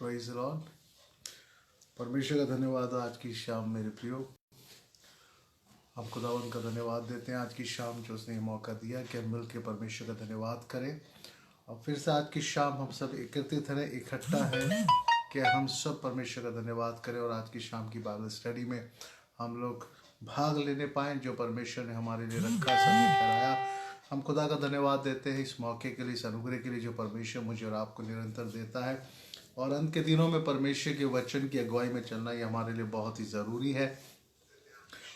Praise the Lord. परमेश्वर का धन्यवाद आज की शाम मेरे प्रियो। हम खुदावन का धन्यवाद देते हैं आज की शाम जो उसने मौका दिया कि हम मिल के परमेश्वर का धन्यवाद करें। और फिर से आज की शाम हम सब एकत्रित हैं, इकट्ठा है कि हम सब परमेश्वर का धन्यवाद करें और आज की शाम की बाइबल स्टडी में हम लोग भाग लेने पाएँ जो परमेश्वर ने हमारे लिए रखा, समय ठहराया। हम खुदा का धन्यवाद देते हैं इस मौके के लिए, इस अनुग्रह के लिए जो परमेश्वर मुझे और आपको निरंतर देता है। और अंत के दिनों में परमेश्वर के वचन की अगुवाई में चलना ये हमारे लिए बहुत ही ज़रूरी है।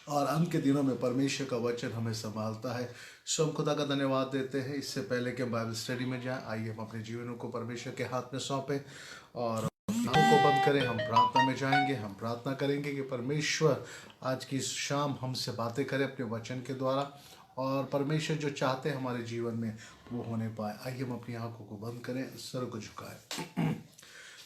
और अंत के दिनों में परमेश्वर का वचन हमें संभालता है। सो हम खुदा का धन्यवाद देते हैं। इससे पहले कि हम बाइबल स्टडी में जाएं, आइए हम अपने जीवनों को परमेश्वर के हाथ में सौंपें और आँखों को बंद करें। हम प्रार्थना में जाएंगे। हम प्रार्थना करेंगे कि परमेश्वर आज की शाम हमसे बातें करें अपने वचन के द्वारा, और परमेश्वर जो चाहते हैं हमारे जीवन में वो होने पाए। आइए हम अपनी आँखों को बंद करें, सर को झुकाएं।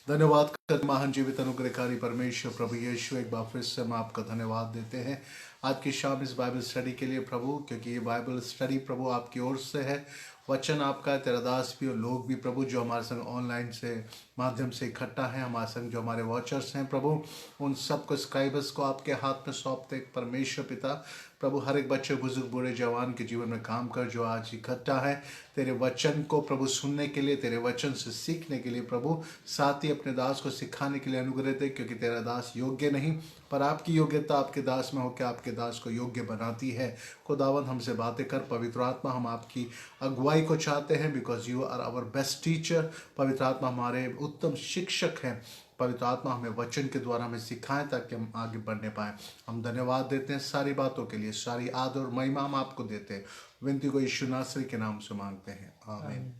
धन्यवाद कर महान जीवित अनुग्रहकारी परमेश्वर प्रभु यीशु, एक बार फिर से हम आपका धन्यवाद देते हैं आज की शाम इस बाइबल स्टडी के लिए प्रभु, क्योंकि ये बाइबल स्टडी प्रभु आपकी ओर से है। वचन आपका है, तेरा दास भी और लोग भी प्रभु जो हमारे संग ऑनलाइन से माध्यम से इकट्ठा हैं, हमारे संग जो हमारे वॉचर्स हैं प्रभु, उन सबको स्क्राइबर्स को आपके हाथ में सौंपते परमेश्वर पिता प्रभु। हर एक बच्चे, बुजुर्ग, बूढ़े, जवान के जीवन में काम कर जो आज इकट्ठा है तेरे वचन को प्रभु सुनने के लिए, तेरे वचन से सीखने के लिए प्रभु, साथ ही अपने दास को सिखाने के लिए अनुग्रह दे, क्योंकि तेरा दास योग्य नहीं पर आपकी योग्यता आपके दास में होकर आपके दास को योग्य बनाती है। खुदावंद हमसे बातें कर पवित्र आत्मा, हम आपकी अगुवाई को चाहते हैं because you are our best teacher. पवित्र आत्मा हमारे उत्तम शिक्षक हैं। पवित्र आत्मा हमें वचन के द्वारा हमें सिखाएं ताकि हम आगे बढ़ने पाएं। हम धन्यवाद देते हैं सारी बातों के लिए, सारी आदर और महिमा हम आपको देते हैं। विनती को यीशु नासरी के नाम से मांगते हैं, आमीन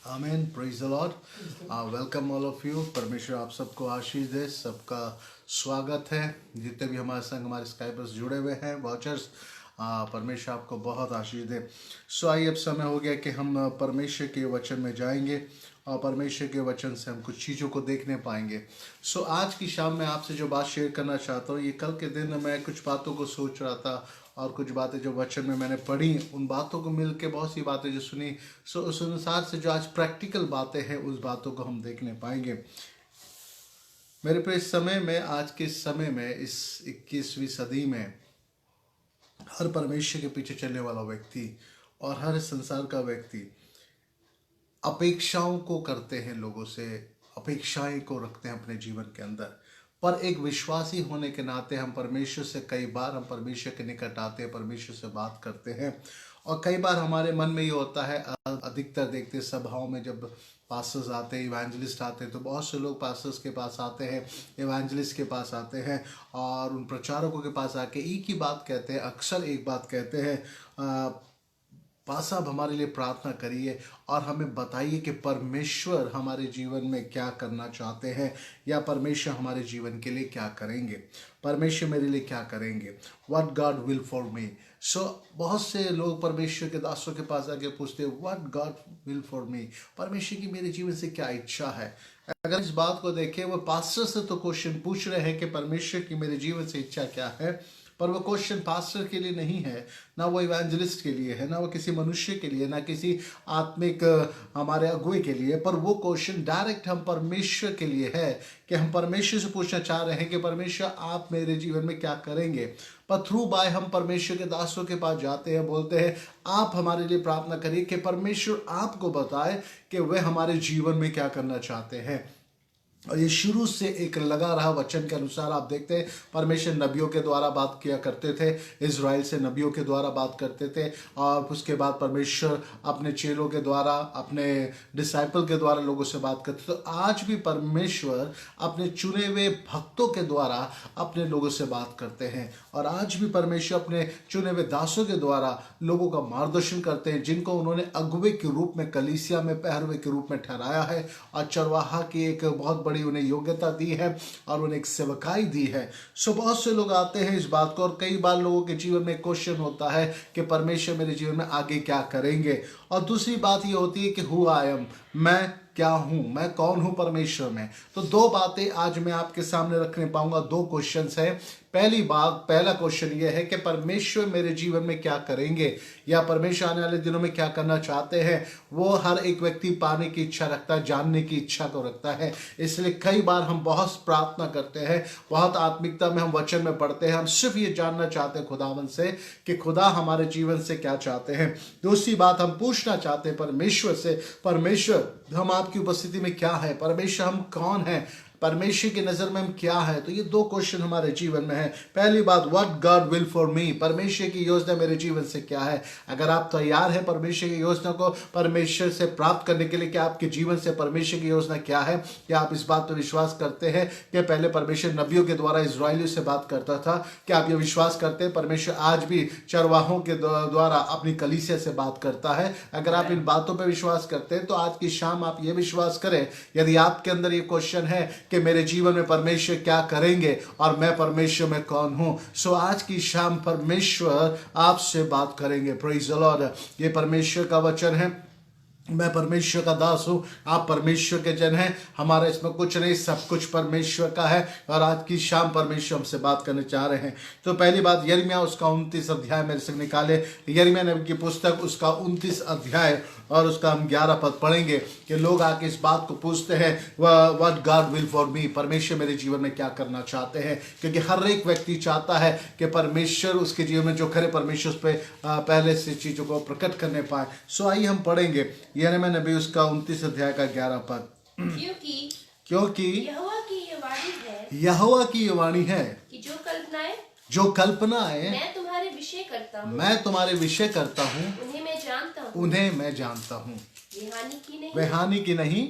आमीन। Praise the Lord. Welcome all of you. परमेश्वर आप सबको आशीष दे, सबका स्वागत है। जितने भी हमारे संग हमारे स्काइपर्स जुड़े हुए हैं, वॉचर्स, परमेश्वर आपको बहुत आशीष दे। सो आइए अब समय हो गया कि हम परमेश्वर के वचन में जाएंगे और परमेश्वर के वचन से हम कुछ चीज़ों को देखने पाएंगे। सो आज की शाम में आपसे जो बात शेयर करना चाहता हूँ, ये कल के दिन मैं कुछ बातों को सोच रहा था और कुछ बातें जो वचन में मैंने पढ़ी, उन बातों को मिल के बहुत सी बातें जो सुनी, सो उस अनुसार से जो आज प्रैक्टिकल बातें हैं उस बातों को हम देखने पाएंगे। मेरे पे इस समय में, आज के समय में, इस 21वीं सदी में हर परमेश्वर के पीछे चलने वाला व्यक्ति और हर संसार का व्यक्ति अपेक्षाओं को करते हैं, लोगों से अपेक्षाएं को रखते हैं अपने जीवन के अंदर। पर एक विश्वासी होने के नाते हम परमेश्वर से कई बार हम परमेश्वर के निकट आते हैं, परमेश्वर से बात करते हैं। और कई बार हमारे मन में ये होता है, अधिकतर देखते सभाओं में जब पास्टर्स आते हैं, इवेंजलिस्ट आते हैं, तो बहुत से लोग पास्टर्स के पास आते हैं, इवेंजलिस्ट के पास आते हैं और उन प्रचारकों के पास आके एक ही बात कहते हैं, अक्सर एक बात कहते हैं, पास साहब हमारे लिए प्रार्थना करिए और हमें बताइए कि परमेश्वर हमारे जीवन में क्या करना चाहते हैं, या परमेश्वर हमारे जीवन के लिए क्या करेंगे, परमेश्वर मेरे लिए क्या करेंगे, what God will for me. So बहुत से लोग परमेश्वर के दासों के पास आके पूछते हैं, व्हाट गॉड विल फॉर मी, परमेश्वर की मेरे जीवन से क्या इच्छा है। अगर इस बात को देखें, वो पास्टर से तो क्वेश्चन पूछ रहे हैं कि परमेश्वर की मेरे जीवन से इच्छा क्या है, पर वो क्वेश्चन पास्टर के लिए नहीं है, ना वो इवेंजलिस्ट के लिए है, ना वो किसी मनुष्य के लिए, ना किसी आत्मिक हमारे अगुए के लिए, पर वो क्वेश्चन डायरेक्ट हम परमेश्वर के लिए है कि हम परमेश्वर से पूछना चाह रहे हैं कि परमेश्वर आप मेरे जीवन में क्या करेंगे। पर थ्रू बाय हम परमेश्वर के दासों के पास जाते हैं, बोलते हैं आप हमारे लिए प्रार्थना करिए कि परमेश्वर आपको बताए कि वह हमारे जीवन में क्या करना चाहते हैं। और ये शुरू से एक लगा रहा वचन के अनुसार आप देखते हैं, परमेश्वर नबियों के द्वारा बात किया करते थे, इज़राइल से नबियों के द्वारा बात करते थे, और उसके बाद परमेश्वर अपने चेलों के द्वारा, अपने डिसाइपल के द्वारा लोगों से बात करते थे। तो आज भी परमेश्वर अपने चुने हुए भक्तों के द्वारा अपने लोगों से बात करते हैं, और आज भी परमेश्वर अपने चुने हुए दासों के द्वारा लोगों का मार्गदर्शन करते हैं, जिनको उन्होंने अगुवे के रूप में, कलीसिया में पहरुए के रूप में ठहराया है और चरवाहा की एक बहुत बड़ी उन्हें योग्यता दी है और उन्हें एक सेवकाई दी है। सो बहुत से लोग आते हैं इस बात को, और कई बार लोगों के जीवन में क्वेश्चन होता है कि परमेश्वर मेरे जीवन में आगे क्या करेंगे। और दूसरी बात ये होती है कि हु आई एम, मैं क्या हूं, मैं कौन हूं परमेश्वर में। तो दो बातें आज मैं आपके सामने रखने पाऊंगा, दो क्वेश्चंस है। पहली बात, पहला क्वेश्चन ये है कि परमेश्वर मेरे जीवन में क्या करेंगे, या परमेश्वर आने वाले दिनों में क्या करना चाहते हैं। वो हर एक व्यक्ति पाने की इच्छा रखता है, जानने की इच्छा को रखता है। इसलिए कई बार हम बहुत प्रार्थना करते हैं, बहुत आत्मिकता में हम वचन में पढ़ते हैं, हम सिर्फ ये जानना चाहते हैं खुदावंद से कि खुदा हमारे जीवन से क्या चाहते हैं। दूसरी बात, हम पूछना चाहते हैं परमेश्वर से, परमेश्वर हम आपकी उपस्थिति में क्या है, परमेश्वर हम कौन है, परमेश्वर की नजर में हम क्या है। तो ये दो क्वेश्चन हमारे जीवन में है। पहली बात, व्हाट गॉड विल फॉर मी, परमेश्वर की योजना मेरे जीवन से क्या है। अगर आप तैयार हैं परमेश्वर की योजना को परमेश्वर से प्राप्त करने के लिए कि आपके जीवन से परमेश्वर की योजना क्या है, क्या आप इस बात पर विश्वास करते हैं कि पहले परमेश्वर नबियों के द्वारा इजरायलियों से बात करता था, क्या आप ये विश्वास करते हैं परमेश्वर आज भी चरवाहों के द्वारा अपनी कलीसिया से बात करता है। अगर आप इन बातों पर विश्वास करते हैं तो आज की शाम आप ये विश्वास करें, यदि आपके अंदर ये क्वेश्चन है कि मेरे जीवन में परमेश्वर क्या करेंगे और मैं परमेश्वर में कौन हूं, सो आज की शाम परमेश्वर आपसे बात करेंगे। Praise the Lord. ये परमेश्वर का वचन है, मैं परमेश्वर का दास हूँ, आप परमेश्वर के जन हैं, हमारा इसमें कुछ नहीं, सब कुछ परमेश्वर का है। और आज की शाम परमेश्वर हमसे बात करने चाह रहे हैं। तो पहली बात, यिर्मयाह उसका 29 अध्याय मेरे से निकाले, यिर्मयाह नबी की पुस्तक उसका 29 अध्याय और उसका हम 11 पद पढ़ेंगे कि लोग आके इस बात को पूछते हैं, व्हाट गॉड विल फॉर मी, परमेश्वर मेरे जीवन में क्या करना चाहते हैं। क्योंकि हर एक व्यक्ति चाहता है कि परमेश्वर उसके जीवन में जो करे परमेश्वर उस पर पहले से चीजों को प्रकट करने पाए। सो आइए हम पढ़ेंगे यिर्मयाह नबी उसका 29 अध्याय का 11 पद। क्योंकि यहोवा की ये वाणी है, यहोवा की ये वाणी है कि जो कल्पनाएं मैं तुम्हारे विषय करता हूँ उन्हें मैं जानता हूँ। वे हानि की नहीं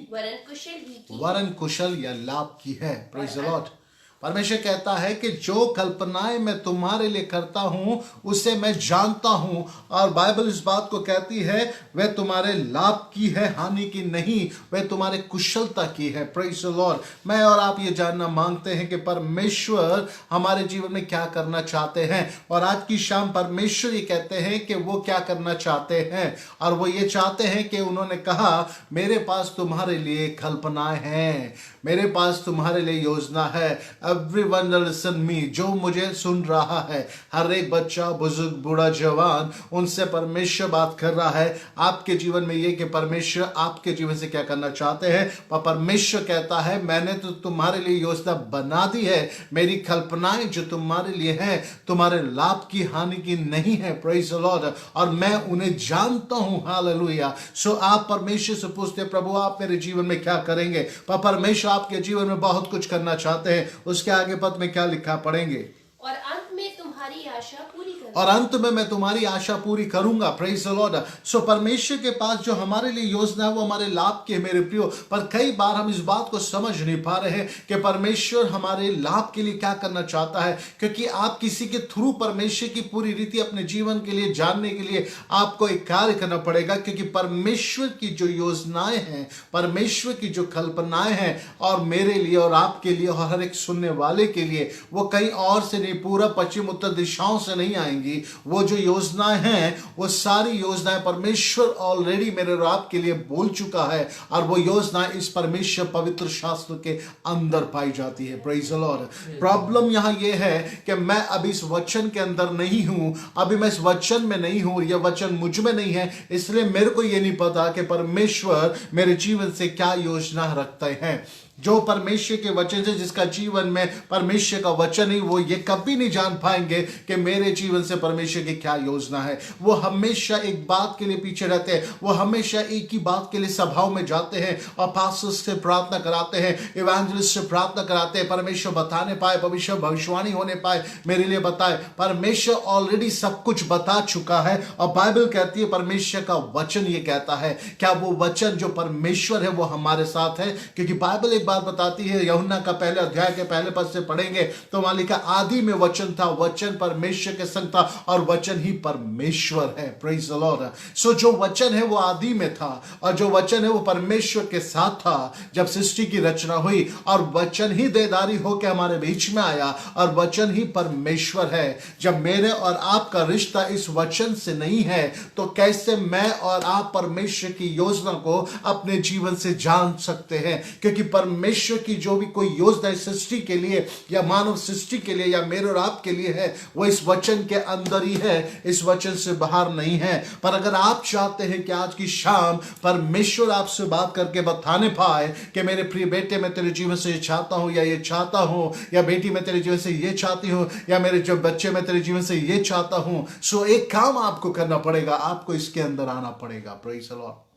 वरन कुशल या लाभ की है। Praise the Lord. परमेश्वर कहता है कि जो कल्पनाएं मैं तुम्हारे लिए करता हूं उसे मैं जानता हूं, और बाइबल इस बात को कहती है वह तुम्हारे लाभ की है, हानि की नहीं, वह तुम्हारे कुशलता की है। Praise the Lord. मैं और आप ये जानना मांगते हैं कि परमेश्वर हमारे जीवन में क्या करना चाहते हैं, और आज की शाम परमेश्वर ये कहते हैं कि वो क्या करना चाहते हैं, और वो ये चाहते हैं कि उन्होंने कहा मेरे पास तुम्हारे लिए कल्पनाएं हैं, मेरे पास तुम्हारे लिए योजना है। Everyone listen me, जो मुझे सुन रहा है, हर एक बच्चा, बुजुर्ग, बूढ़ा, जवान, उनसे परमेश्वर बात कर रहा है आपके जीवन में ये कि परमेश्वर आपके जीवन से क्या करना चाहते हैं। पर परमेश्वर कहता है मैंने तो तुम्हारे लिए योजना बना दी है, मेरी कल्पनाएं जो तुम्हारे लिए हैं तुम्हारे लाभ की हानि की नहीं है। Praise the Lord. और मैं उन्हें जानता हूं। हालेलुया। सो आप परमेश्वर से पूछते प्रभु आप मेरे जीवन में क्या करेंगे, पर परमेश्वर आपके जीवन में बहुत कुछ करना चाहते हैं। उसके आगे पद में क्या लिखा पढ़ेंगे, और अंत में तुम्हारी आशा पूरी और अंत में मैं तुम्हारी आशा पूरी करूंगा। Praise the Lord. सो परमेश्वर के पास जो हमारे लिए योजना है वो हमारे लाभ की है मेरे प्रियो। पर कई बार हम इस बात को समझ नहीं पा रहे हैं कि परमेश्वर हमारे लाभ के लिए क्या करना चाहता है, क्योंकि आप किसी के थ्रू परमेश्वर की पूरी रीति अपने जीवन के लिए जानने के लिए आपको एक कार्य करना पड़ेगा। क्योंकि परमेश्वर की जो योजनाएं हैं, परमेश्वर की जो कल्पनाएं हैं, और मेरे लिए और आपके लिए और हर एक सुनने वाले के लिए, वो कहीं और से नहीं, पूरब पश्चिम उत्तर दिशाओं से नहीं आएंगी। वो जो योजनाएं हैं वो सारी योजनाएं परमेश्वर ऑलरेडी मेरे और आपके लिए बोल चुका है, और वो योजनाएं इस परमेश्वर पवित्र शास्त्र के अंदर पाई जाती है। Praise the Lord. प्रॉब्लम यहां ये है कि मैं अभी इस वचन के अंदर नहीं हूं, अभी मैं इस वचन में नहीं हूं, यह वचन मुझ में नहीं है, इसलिए मेरे को ये नहीं पता कि परमेश्वर मेरे जीवन से क्या योजना रखते हैं। जो परमेश्वर के वचन से, जिसका जीवन में परमेश्वर का वचन ही, वो ये कभी नहीं जान पाएंगे कि मेरे जीवन से परमेश्वर की क्या योजना है। वो हमेशा एक बात के लिए पीछे रहते हैं, वो हमेशा एक ही बात के लिए सभाओं में जाते हैं और पास्टर से प्रार्थना कराते हैं, इवेंजलिस्ट से प्रार्थना कराते हैं, परमेश्वर बताने पाए, परमेश्वर भविष्यवाणी होने पाए, मेरे लिए बताए। परमेश्वर ऑलरेडी सब कुछ बता चुका है, और बाइबल कहती है, परमेश्वर का वचन ये कहता है, क्या वो वचन जो परमेश्वर है वो हमारे साथ है। क्योंकि बाइबल एक बात बताती है, यूहन्ना का पहले अध्याय के पहले पद से पढ़ेंगे तो वहां लिखा, आदि में वचन था, वचन परमेश्वर के संग था और वचन ही परमेश्वर है। Praise the Lord. सो जो वचन है वो आदि में था और जो वचन है वो परमेश्वर के साथ था जब सृष्टि की रचना हुई, और वचन ही देहधारी होकर हमारे बीच में आया और वचन ही परमेश्वर है। जब मेरे और आपका रिश्ता इस वचन से नहीं है तो कैसे मैं और आप परमेश्वर की योजना को अपने जीवन से जान सकते हैं? क्योंकि परमेश्वर की जो भी कोई योजना सृष्टि के लिए या मानव सृष्टि के लिए या मेरे और आपके लिए है वो इस वचन के अंदर ही है, इस वचन से बाहर नहीं है। पर अगर आप चाहते हैं कि आज की शाम परमेश्वर आपसे बात करके बताने पाए कि मेरे प्रिय बेटे मैं तेरे जीवन से ये चाहता हूं या ये चाहता हूं, या बेटी मैं तेरे जीवन से ये चाहती हूं, या मेरे जो बच्चे मैं तेरे जीवन से ये चाहता हूं, सो एक काम आपको करना पड़ेगा, आपको इसके अंदर आना पड़ेगा। Praise the Lord.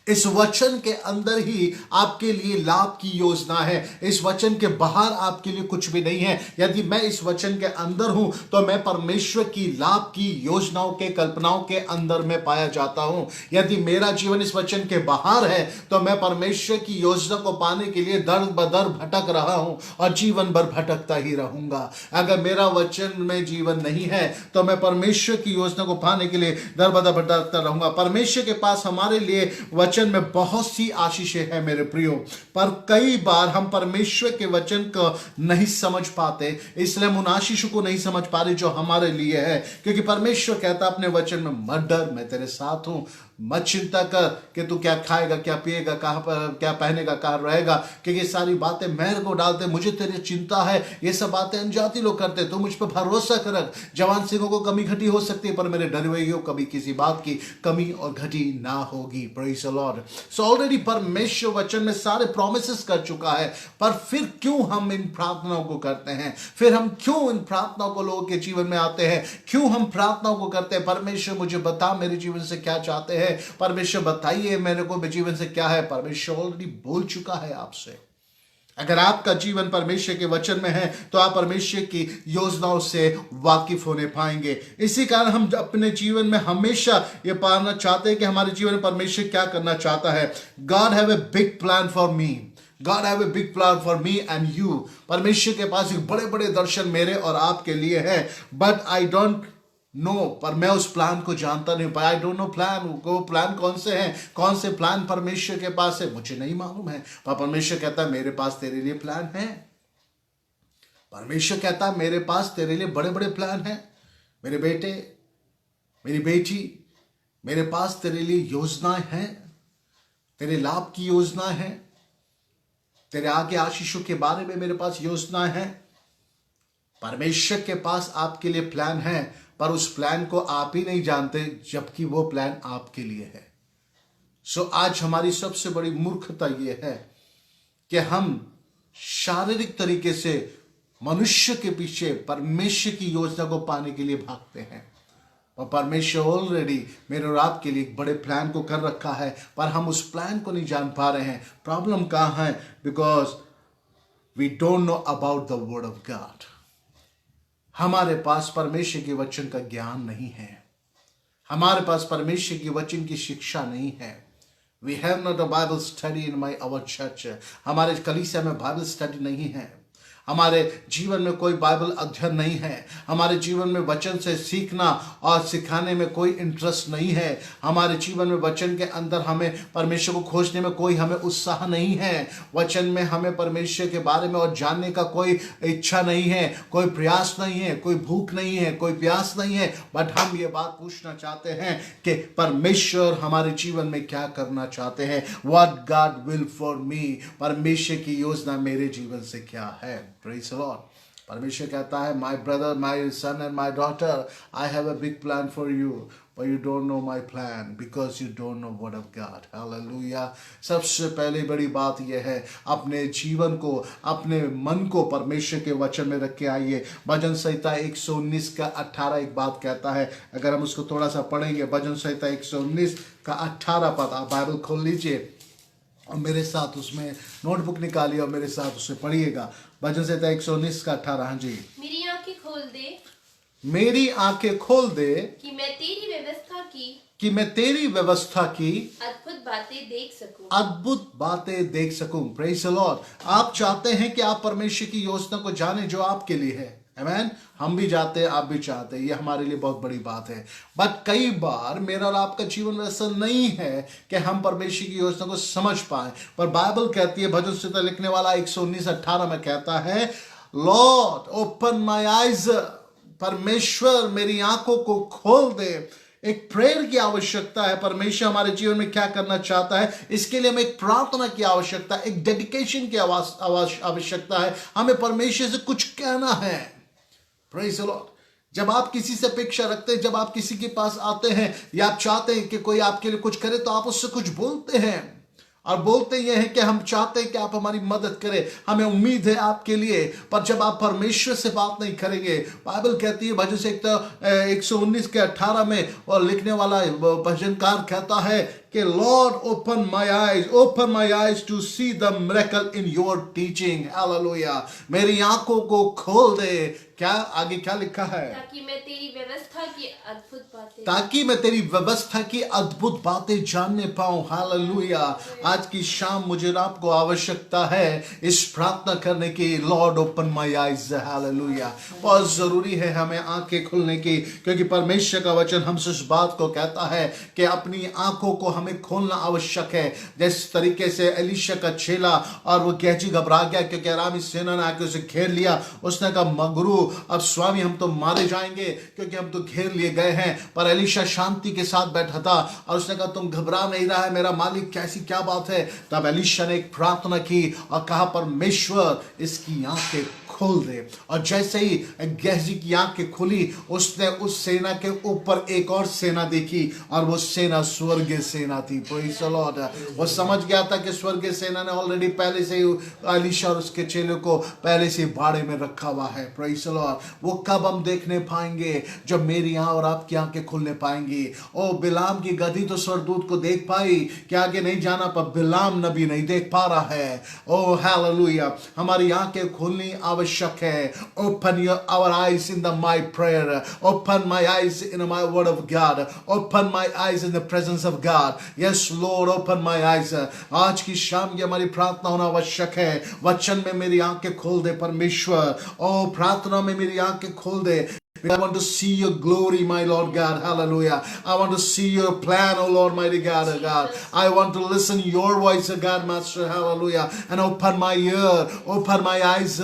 इस वचन के अंदर ही आपके लिए लाभ की योजना है, इस वचन के बाहर आपके लिए कुछ भी नहीं है। यदि मैं इस वचन के अंदर हूं तो मैं परमेश्वर की लाभ की योजनाओं के कल्पनाओं के अंदर में पाया जाता हूं। यदि मेरा जीवन इस वचन के बाहर है तो मैं परमेश्वर की योजना को पाने के लिए दर बदर भटक रहा हूं और जीवन भर भटकता ही रहूंगा। अगर मेरा वचन में जीवन नहीं है तो मैं परमेश्वर की योजना को पाने के लिए दर बदर भटकता रहूंगा। परमेश्वर के पास हमारे लिए वचन में बहुत सी आशीषें हैं मेरे प्रियो, पर कई बार हम परमेश्वर के वचन को नहीं समझ पाते, इसलिए हम उन आशीषों को नहीं समझ पा रहे जो हमारे लिए है। क्योंकि परमेश्वर कहता अपने वचन में, मत डर, मैं तेरे साथ हूं, मत चिंता कर कि तू क्या खाएगा, क्या पिएगा, कहां पर क्या पहनेगा, कहां रहेगा, क्योंकि ये सारी बातें मेरे को डालते, मुझे तेरी चिंता है। ये सब बातें अनजाती लोग करते, तू मुझ पर भरोसा कर। जवान सिंहों को कमी घटी हो सकती है पर मेरे डरे हुए को कभी किसी बात की कमी और घटी ना होगी। Praise the Lord. So already परमेश्वर वचन में सारे प्रॉमिसेस कर चुका है, पर फिर क्यों हम इन प्रार्थनाओं को करते हैं? फिर हम क्यों इन प्रार्थनाओं को लोगों के जीवन में आते हैं? क्यों हम प्रार्थनाओं को करते हैं? परमेश्वर मुझे बता मेरे जीवन से क्या चाहते हैं, परमेश्वर बताइए मेरे को जीवन से क्या है। परमेश्वर ऑलरेडी बोल चुका है आपसे। अगर आपका जीवन परमेश्वर के वचन में है तो आप परमेश्वर की योजनाओं से वाकिफ होने पाएंगे। इसी कारण हम अपने जीवन में हमेशा ये पाना चाहते हैं कि हमारे जीवन में परमेश्वर क्या करना चाहता है। God have a big plan for me, God have a big plan for me and you। परमेश्वर के पास एक बड़े बड़े दर्शन मेरे और आपके लिए है, बट आई डोंट नो, पर मैं उस प्लान को जानता नहीं। आई डोंट नो प्लान, वो प्लान कौन से हैं, कौन से प्लान परमेश्वर के पास है मुझे नहीं मालूम है। पर परमेश्वर कहता है मेरे पास तेरे लिए प्लान है। परमेश्वर कहता है मेरे पास तेरे लिए बड़े बड़े प्लान हैं। मेरे बेटे, मेरी बेटी, मेरे पास तेरे लिए योजनाएं हैं, तेरे लाभ की योजना है, तेरे आगे आशीषों के बारे में मेरे पास योजना है। परमेश्वर के पास आपके लिए प्लान है, पर उस प्लान को आप ही नहीं जानते जबकि वो प्लान आपके लिए है। सो आज हमारी सबसे बड़ी मूर्खता यह है कि हम शारीरिक तरीके से मनुष्य के पीछे परमेश्वर की योजना को पाने के लिए भागते हैं, और परमेश्वर ऑलरेडी मेरे और आपके लिए एक बड़े प्लान को कर रखा है, पर हम उस प्लान को नहीं जान पा रहे हैं। प्रॉब्लम कहाँ है? Because we don't know about the word of God. हमारे पास परमेश्वर के वचन का ज्ञान नहीं है, हमारे पास परमेश्वर के वचन की शिक्षा नहीं है। We have not a Bible study in my our church. हमारे कलीसिया में बाइबल स्टडी नहीं है, हमारे जीवन में कोई बाइबल अध्ययन नहीं है, हमारे जीवन में वचन से सीखना और सिखाने में कोई इंटरेस्ट नहीं है, हमारे जीवन में वचन के अंदर हमें परमेश्वर को खोजने में कोई हमें उत्साह नहीं है, वचन में हमें परमेश्वर के बारे में और जानने का कोई इच्छा नहीं है, कोई प्रयास नहीं है, कोई भूख नहीं है, कोई प्यास नहीं है। बट हम ये बात पूछना चाहते हैं कि परमेश्वर हमारे जीवन में क्या करना चाहते हैं। व्हाट गॉड विल फॉर मी, परमेश्वर की योजना मेरे जीवन से क्या है। Praise the Lord। परमेश्वर कहता है my brother, my son and my daughter, I have a big plan for you, but you don't know my plan because you don't know word of God। Hallelujah। सबसे पहले बड़ी बात यह है, अपने जीवन को, अपने मन को परमेश्वर के वचन में रख के आइए। भजन संहिता 119 का 18 एक बात कहता है, अगर हम उसको थोड़ा सा पढ़ेंगे, भजन संहिता 119 का 18 पद, आप बाइबल खोल लीजिए और मेरे साथ उसमें नोटबुक निकालिए और मेरे साथ उसे पढ़िएगा। भजन संहिता 119 का 18। हाँ जी। मेरी आंखें खोल दे, मेरी आंखें खोल दे कि मैं तेरी व्यवस्था की कि मैं तेरी व्यवस्था की अद्भुत बातें देख सकूं। अद्भुत बातें देख सकूं। Praise the Lord. आप चाहते हैं कि आप परमेश्वर की योजना को जानें जो आपके लिए है। आमीन। हम भी चाहते हैं, आप भी चाहते हैं, ये हमारे लिए बहुत बड़ी बात है। बट कई बार मेरा और आपका जीवन वैसा नहीं है कि हम परमेश्वर की योजना को समझ पाए। पर बाइबल कहती है, भजन संहिता लिखने वाला 119:18 में कहता है, लॉर्ड ओपन माय आईज, परमेश्वर मेरी आंखों को खोल दे। एक प्रेयर की आवश्यकता है। परमेश्वर हमारे जीवन में क्या करना चाहता है, इसके लिए हमें एक प्रार्थना की आवश्यकता है, एक डेडिकेशन की आवश्यकता है। हमें परमेश्वर से कुछ कहना है। Praise the Lord. जब आप किसी से अपेक्षा रखते हैं, जब आप किसी के पास आते हैं या आप चाहते हैं कि कोई आपके लिए कुछ करे, तो आप उससे कुछ बोलते हैं और बोलते ये हैं कि हम चाहते हैं कि आप हमारी मदद करें, हमें उम्मीद है आपके लिए। पर जब आप परमेश्वर से बात नहीं करेंगे, बाइबल कहती है भजन से 119:18 में, और लिखने वाला भजनकार कहता है कि Lord open my eyes to see the miracle in your teaching. Hallelujah. मेरी आंखों को खोल दे। क्या आगे क्या लिखा है? ताकि मैं तेरी व्यवस्था की अद्भुत बातें ताकि मैं तेरी व्यवस्था की अद्भुत बातें जानने पाऊं। हालेलुया। आज की शाम मुझे और आपको आवश्यकता है इस प्रार्थना करने की, Lord open my eyes. Hallelujah. बहुत जरूरी है हमें आंखें खुलने की, क्योंकि परमेश्वर का वचन हमसे इस बात को कहता है कि अपनी आंखों को हमें खोलना आवश्यक है। जिस तरीके से एलीशा का चेला और वो गेहजी घबरा गया क्योंकि अरामी सेना ने आके उसे घेर लिया। उसने कहा, मगरू अब स्वामी हम तो मारे जाएंगे क्योंकि हम तो घेर लिए गए हैं। पर एलीशा शांति के साथ बैठा था और उसने कहा, तुम घबरा नहीं रहा है मेरा मालिक, कैसी क्या बात है? तब एलीशा ने एक प्रार्थना की और कहा, परमेश्वर इसकी आंखें खोल दे। और जैसे ही गेहजी की आंखें खुली, उसने उस सेना के ऊपर एक और सेना देखी और वो सेना स्वर्गीय सेना थी। Praise the Lord. वो समझ गया था कि स्वर्गीय सेना ने ऑलरेडी पहले से ही एलीशा और उसके चेले को पहले से बाड़े में रखा हुआ है। Praise the Lord. वो कब हम देखने पाएंगे? जब मेरी और आपकी आंखें खुलने पाएंगी। ओ बिलाम की गधी तो स्वर्गदूत को देख पाई कि आगे नहीं जाना, पर बिलाम नबी नहीं देख पा रहा है। ओ हालेलुया। हमारी आंखें खोलनी आवश्यक है। Open our eyes in my prayer. Open my eyes in my word of God. Open my eyes in the presence of God. Yes Lord, open my eyes. आज की शाम ये हमारी प्रार्थना होना आवश्यक है। वचन में मेरी आंखें खोल दे परमेश्वर। ओ प्रार्थना में मेरी आंखें खोल दे। I want to see your glory, my Lord God. Hallelujah. I want to see your plan, oh Lord, mighty God, oh God. I want to listen your voice, oh God, Master. Hallelujah. And open my ear, open my eyes.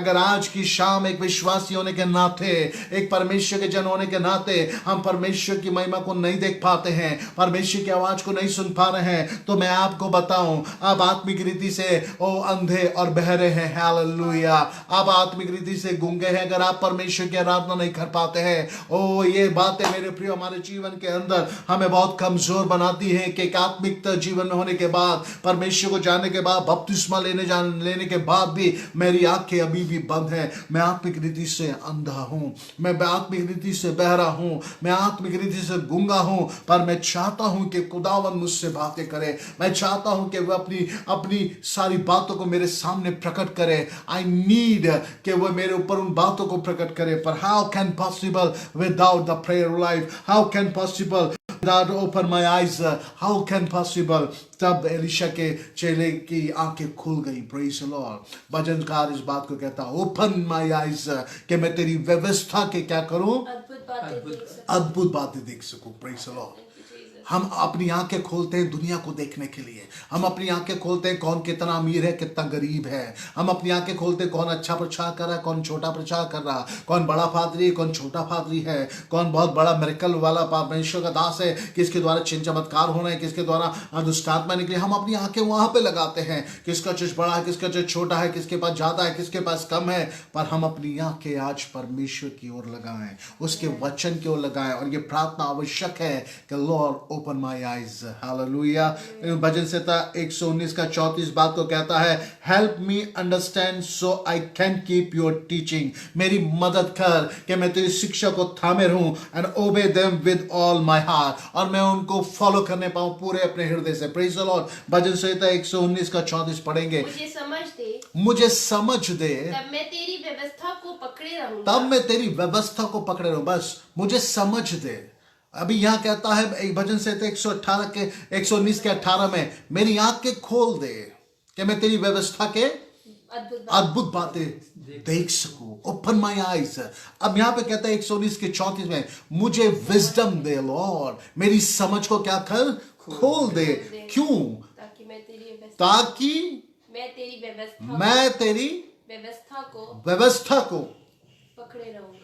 अगर आज की शाम एक विश्वासी होने के नाते, एक परमेश्वर के जन होने के नाते हम परमेश्वर की महिमा को नहीं देख पाते हैं, परमेश्वर की आवाज को नहीं सुन पा रहे हैं, तो मैं आपको बताऊं, आप आत्मिक रीति से ओ अंधे और बहरे हैं। हालेलुया। आप आत्मिक रीति से गूंगे हैं अगर आप परमेश्वर की आराधना नहीं कर पाते हैं। ओ ये बातें मेरे प्रिय हमारे जीवन के अंदर हमें बहुत कमजोर बनाती हैं कि आत्मिक जीवन में होने के बाद, परमेश्वर को जानने के बाद, बपतिस्मा लेने के बाद भी मेरी आंखें अभी भी बंद हैं। मैं आत्मिक रीति से अंधा हूं, मैं आत्मिक रीति से बहरा हूं, मैं आत्मिक रीति से गूंगा हूं। पर मैं चाहता हूं कि खुदावन मुझसे बातें करे। मैं चाहता हूं कि वह अपनी सारी बातों को मेरे सामने प्रकट करे। आई नीड कि वह मेरे ऊपर उन बातों को प्रकट करे। पर how can possible without the prayer life? How can possible without open my eyes? How can possible? तब एलीशा के चेले की आंखें खुल गई। Praise the Lord. भजनकार इस बात को कहता, ओपन माय आईज, कि मैं तेरी व्यवस्था के क्या करूं? अद्भुत बातें देख सकूं। Praise the lord. हम अपनी आंखें खोलते हैं दुनिया को देखने के लिए। हम अपनी आंखें खोलते हैं कौन कितना अमीर है, कितना गरीब है। हम अपनी आंखें खोलते हैं कौन अच्छा प्रचार कर रहा है, कौन छोटा प्रचार कर रहा है, कौन बड़ा पादरी है, कौन छोटा पादरी है, कौन बहुत बड़ा मिरेकल वाला परमेश्वर का दास है, किसके द्वारा चिन्ह चमत्कार होना है, किसके द्वारा दुष्ट आत्मा निकली। हम अपनी आंखें वहां पे लगाते हैं, किसका चर्च बड़ा है, किसका चर्च छोटा है, किसके पास ज्यादा है, किसके पास कम है। पर हम अपनी आंखें आज परमेश्वर की ओर लगाएं, उसके वचन की ओर लगाएं। और ये प्रार्थना आवश्यक है कि Lord open my eyes. Hallelujah. भजन संहिता 119:34 बात को कहता है, help me understand so I can keep your teaching. मेरी मदद कर कि मैं तेरी शिक्षा को थामे रहूं। एंड ओबे them with all my heart, और मैं उनको फॉलो करने पाऊं पूरे अपने हृदय से। Praise the Lord. भजन संहिता 119:34 पढ़ेंगे। मुझे समझ दे तब मैं तेरी व्यवस्था को पकड़े रहूंगा। तब मैं तेरी व्यवस्था को पकड़े रहूं। बस मुझे समझ दे। अभी यहाँ कहता है एक भजन से 118 के 119 के 18 में, मेरी आंखें खोल दे कि मैं तेरी व्यवस्था के अद्भुत बातें देख सकूं। Open my eyes. अब यहाँ पे कहता है 119 के 34 में, मुझे विजडम दे लॉर्ड, मेरी समझ को क्या कर खोल दे। क्यों? ताकि मैं तेरी व्यवस्था को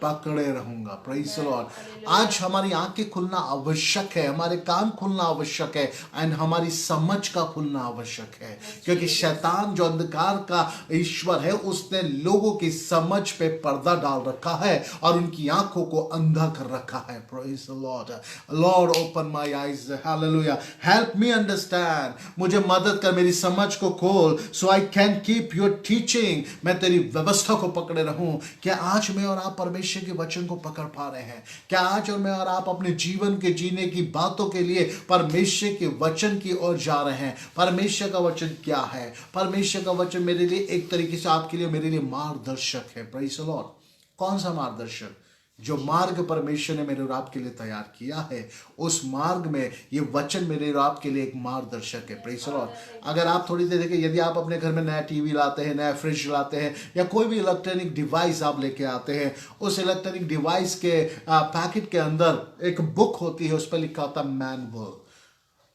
पकड़े रहूंगा। Praise the Lord. आज हमारी आंखें खुलना आवश्यक है, हमारे कान खुलना आवश्यक है, एंड हमारी समझ का खुलना आवश्यक है, क्योंकि शैतान जो अंधकार का ईश्वर है, उसने लोगों की समझ पे पर्दा डाल रखा है और उनकी आंखों को अंधा कर रखा है। Praise the Lord. Lord open my eyes. Hallelujah. Help me understand, मुझे मदद कर, मेरी समझ को खोल, so I can keep your teaching, मैं तेरी व्यवस्था को पकड़े रहूं। क्या आज मैं और आप परमेश्वर के वचन को पकड़ पा रहे हैं? क्या आज और मैं और आप अपने जीवन के जीने की बातों के लिए परमेश्वर के वचन की ओर जा रहे हैं? परमेश्वर का वचन क्या है? परमेश्वर का वचन मेरे लिए एक तरीके से आपके लिए, मेरे लिए मार्गदर्शक है। Praise the Lord. कौन सा मार्गदर्शक? जो मार्ग परमेश्वर ने मेरे और आपके लिए तैयार किया है, उस मार्ग में ये वचन मेरे और आपके लिए एक मार्गदर्शक है। Praise the Lord. अगर आप थोड़ी देर देखिए, यदि आप अपने घर में नया टीवी लाते हैं, नया फ्रिज लाते हैं, या कोई भी इलेक्ट्रॉनिक डिवाइस आप लेके आते हैं, उस इलेक्ट्रॉनिक डिवाइस के पैकेट के अंदर एक बुक होती है, उस पर लिखा होता है मैनुअल,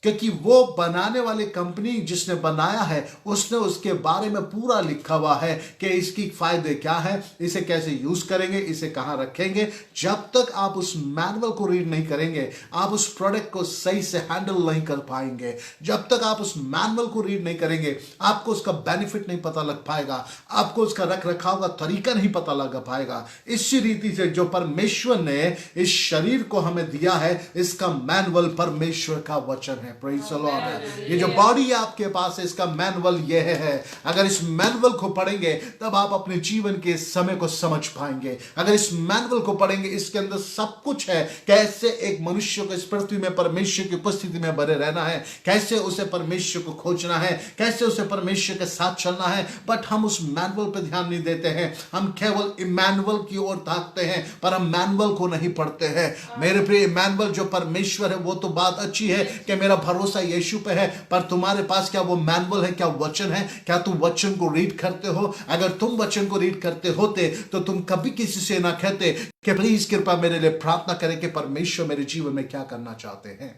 क्योंकि वो बनाने वाली कंपनी जिसने बनाया है, उसने उसके बारे में पूरा लिखा हुआ है कि इसकी फायदे क्या है, इसे कैसे यूज करेंगे, इसे कहां रखेंगे। जब तक आप उस मैनुअल को रीड नहीं करेंगे, आप उस प्रोडक्ट को सही से हैंडल नहीं कर पाएंगे। जब तक आप उस मैनुअल को रीड नहीं करेंगे, आपको उसका बेनिफिट नहीं पता लग पाएगा, आपको उसका रख रखाव का तरीका नहीं पता लग पाएगा। इसी रीति से जो परमेश्वर ने इस शरीर को हमें दिया है, इसका मैनुअल परमेश्वर का वचन है। Praise the Lord. ये जो बॉडी है आपके पास है, इसका मैनुअल ये है। अगर इस मैनुअल को पढ़ेंगे तब आप अपने जीवन के समय को समझ पाएंगे। अगर इस मैनुअल को पढ़ेंगे, इसके अंदर सब कुछ है, कैसे एक मनुष्य को इस पृथ्वी में परमेश्वर की उपस्थिति में बने रहना है, कैसे उसे परमेश्वर को खोजना है, कैसे उसे परमेश्वर के साथ चलना है। बट हम उस मैनुअल पर ध्यान नहीं देते हैं, हम केवल इमैनुअल की ओर ताकते हैं, पर हम मैनुअल को नहीं पढ़ते हैं। मेरे प्रिय, मैनुअल जो परमेश्वर है, वो तो बात अच्छी है कि मेरा भरोसा यीशु पे है, पर तुम्हारे पास क्या वो मैनुअल है? क्या वचन है? क्या तुम वचन को रीड करते हो? अगर तुम वचन को रीड करते होते तो तुम कभी किसी से ना कहते कि प्लीज कृपा मेरे लिए प्रार्थना करें कि परमेश्वर मेरे जीवन में क्या करना चाहते हैं।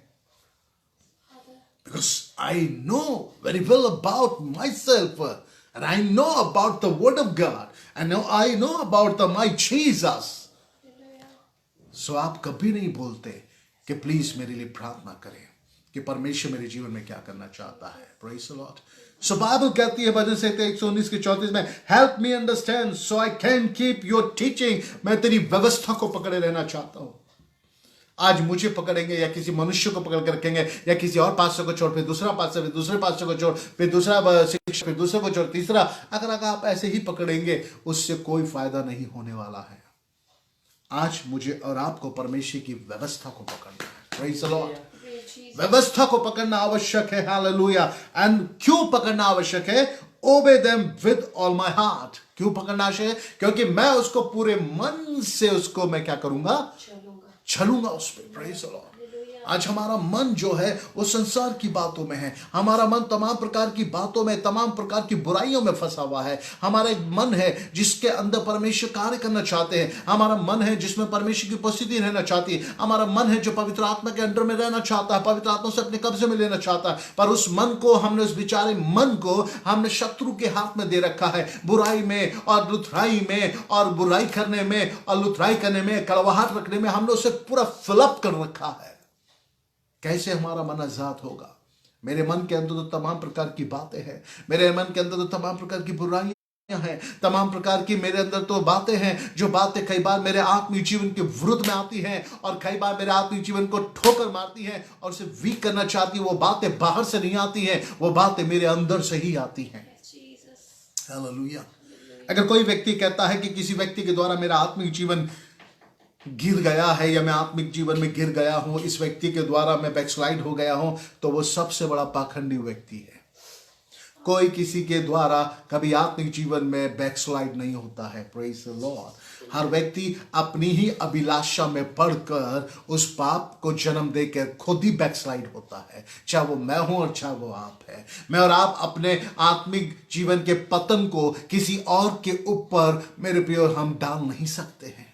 Because I know very well about myself, and I know about the word of God, and I know about my Jesus. So आप कभी नहीं बोलते कि प्लीज मेरे लिए प्रार्थना करें कि परमेश्वर मेरे जीवन में क्या करना चाहता है। Praise the Lord. So Bible कहती है भजन संहिता 119 के 34 में, help me understand so I can keep your teaching, मैं तेरी व्यवस्था को पकड़े रहना चाहता हूं। आज मुझे पकड़ेंगे या किसी मनुष्य को पकड़ कर रखेंगे, या किसी और पास्टर को छोड़, फिर दूसरा पास्टर, फिर दूसरे पास्टर को छोड़, फिर दूसरा शिक्षक, फिर दूसरे को छोड़, तीसरा, अगर आप ऐसे ही पकड़ेंगे, उससे कोई फायदा नहीं होने वाला है। आज मुझे और आपको परमेश्वर की व्यवस्था को पकड़ना है। Praise the Lord. व्यवस्था को पकड़ना आवश्यक है। हालेलुया। एंड क्यों पकड़ना आवश्यक है? Obey them with all my heart. क्यों पकड़ना आवश्यक है? क्योंकि मैं उसको पूरे मन से उसको मैं क्या करूंगा? चलूंगा उस पर। Praise the Lord. आज हमारा मन जो है वो संसार की बातों में है, हमारा मन तमाम प्रकार की बातों में, तमाम प्रकार की बुराइयों में फंसा हुआ है। हमारा एक मन है जिसके अंदर परमेश्वर कार्य करना चाहते हैं, हमारा मन है जिसमें परमेश्वर की उपस्थिति रहना चाहती है, हमारा मन है जो पवित्र आत्मा के अंडर में रहना चाहता है, पवित्र आत्मा से अपने कब्जे में लेना चाहता है। पर उस मन को हमने, उस बेचारे मन को हमने शत्रु के हाथ में दे रखा है। बुराई में और लुथराई में और बुराई करने में और लुथराई करने में, कड़वाहट रखने में हमने उसे पूरा फिलअप कर रखा है। कैसे हमारा मन आजाद होगा? मेरे मन के अंदर तो तमाम प्रकार की बातें हैं, मेरे मन के अंदर तो तमाम प्रकार की बुराइयां हैं, तमाम प्रकार की मेरे अंदर तो बातें हैं, जो बातें कई बार मेरे आत्मिक जीवन के विरुद्ध में आती हैं और कई बार मेरे आत्मिक जीवन को ठोकर मारती हैं और उसे वीक करना चाहती है। वो बातें बाहर से नहीं आती हैं, वो बातें मेरे अंदर से ही आती हैं। हालेलुया। अगर कोई व्यक्ति कहता है कि किसी व्यक्ति के द्वारा मेरा आत्मिक जीवन गिर गया है या मैं आत्मिक जीवन में गिर गया हूं, इस व्यक्ति के द्वारा मैं बैकस्लाइड हो गया हूं, तो वो सबसे बड़ा पाखंडी व्यक्ति है। कोई किसी के द्वारा कभी आत्मिक जीवन में बैकस्लाइड नहीं होता है। Praise the Lord. हर व्यक्ति अपनी ही अभिलाषा में पढ़कर उस पाप को जन्म देकर खुद ही बैकस्लाइड होता है, चाहे वो मैं हूं और चाहे वो आप है। मैं और आप अपने आत्मिक जीवन के पतन को किसी और के ऊपर मेरे प्रिय हम डाल नहीं सकते हैं।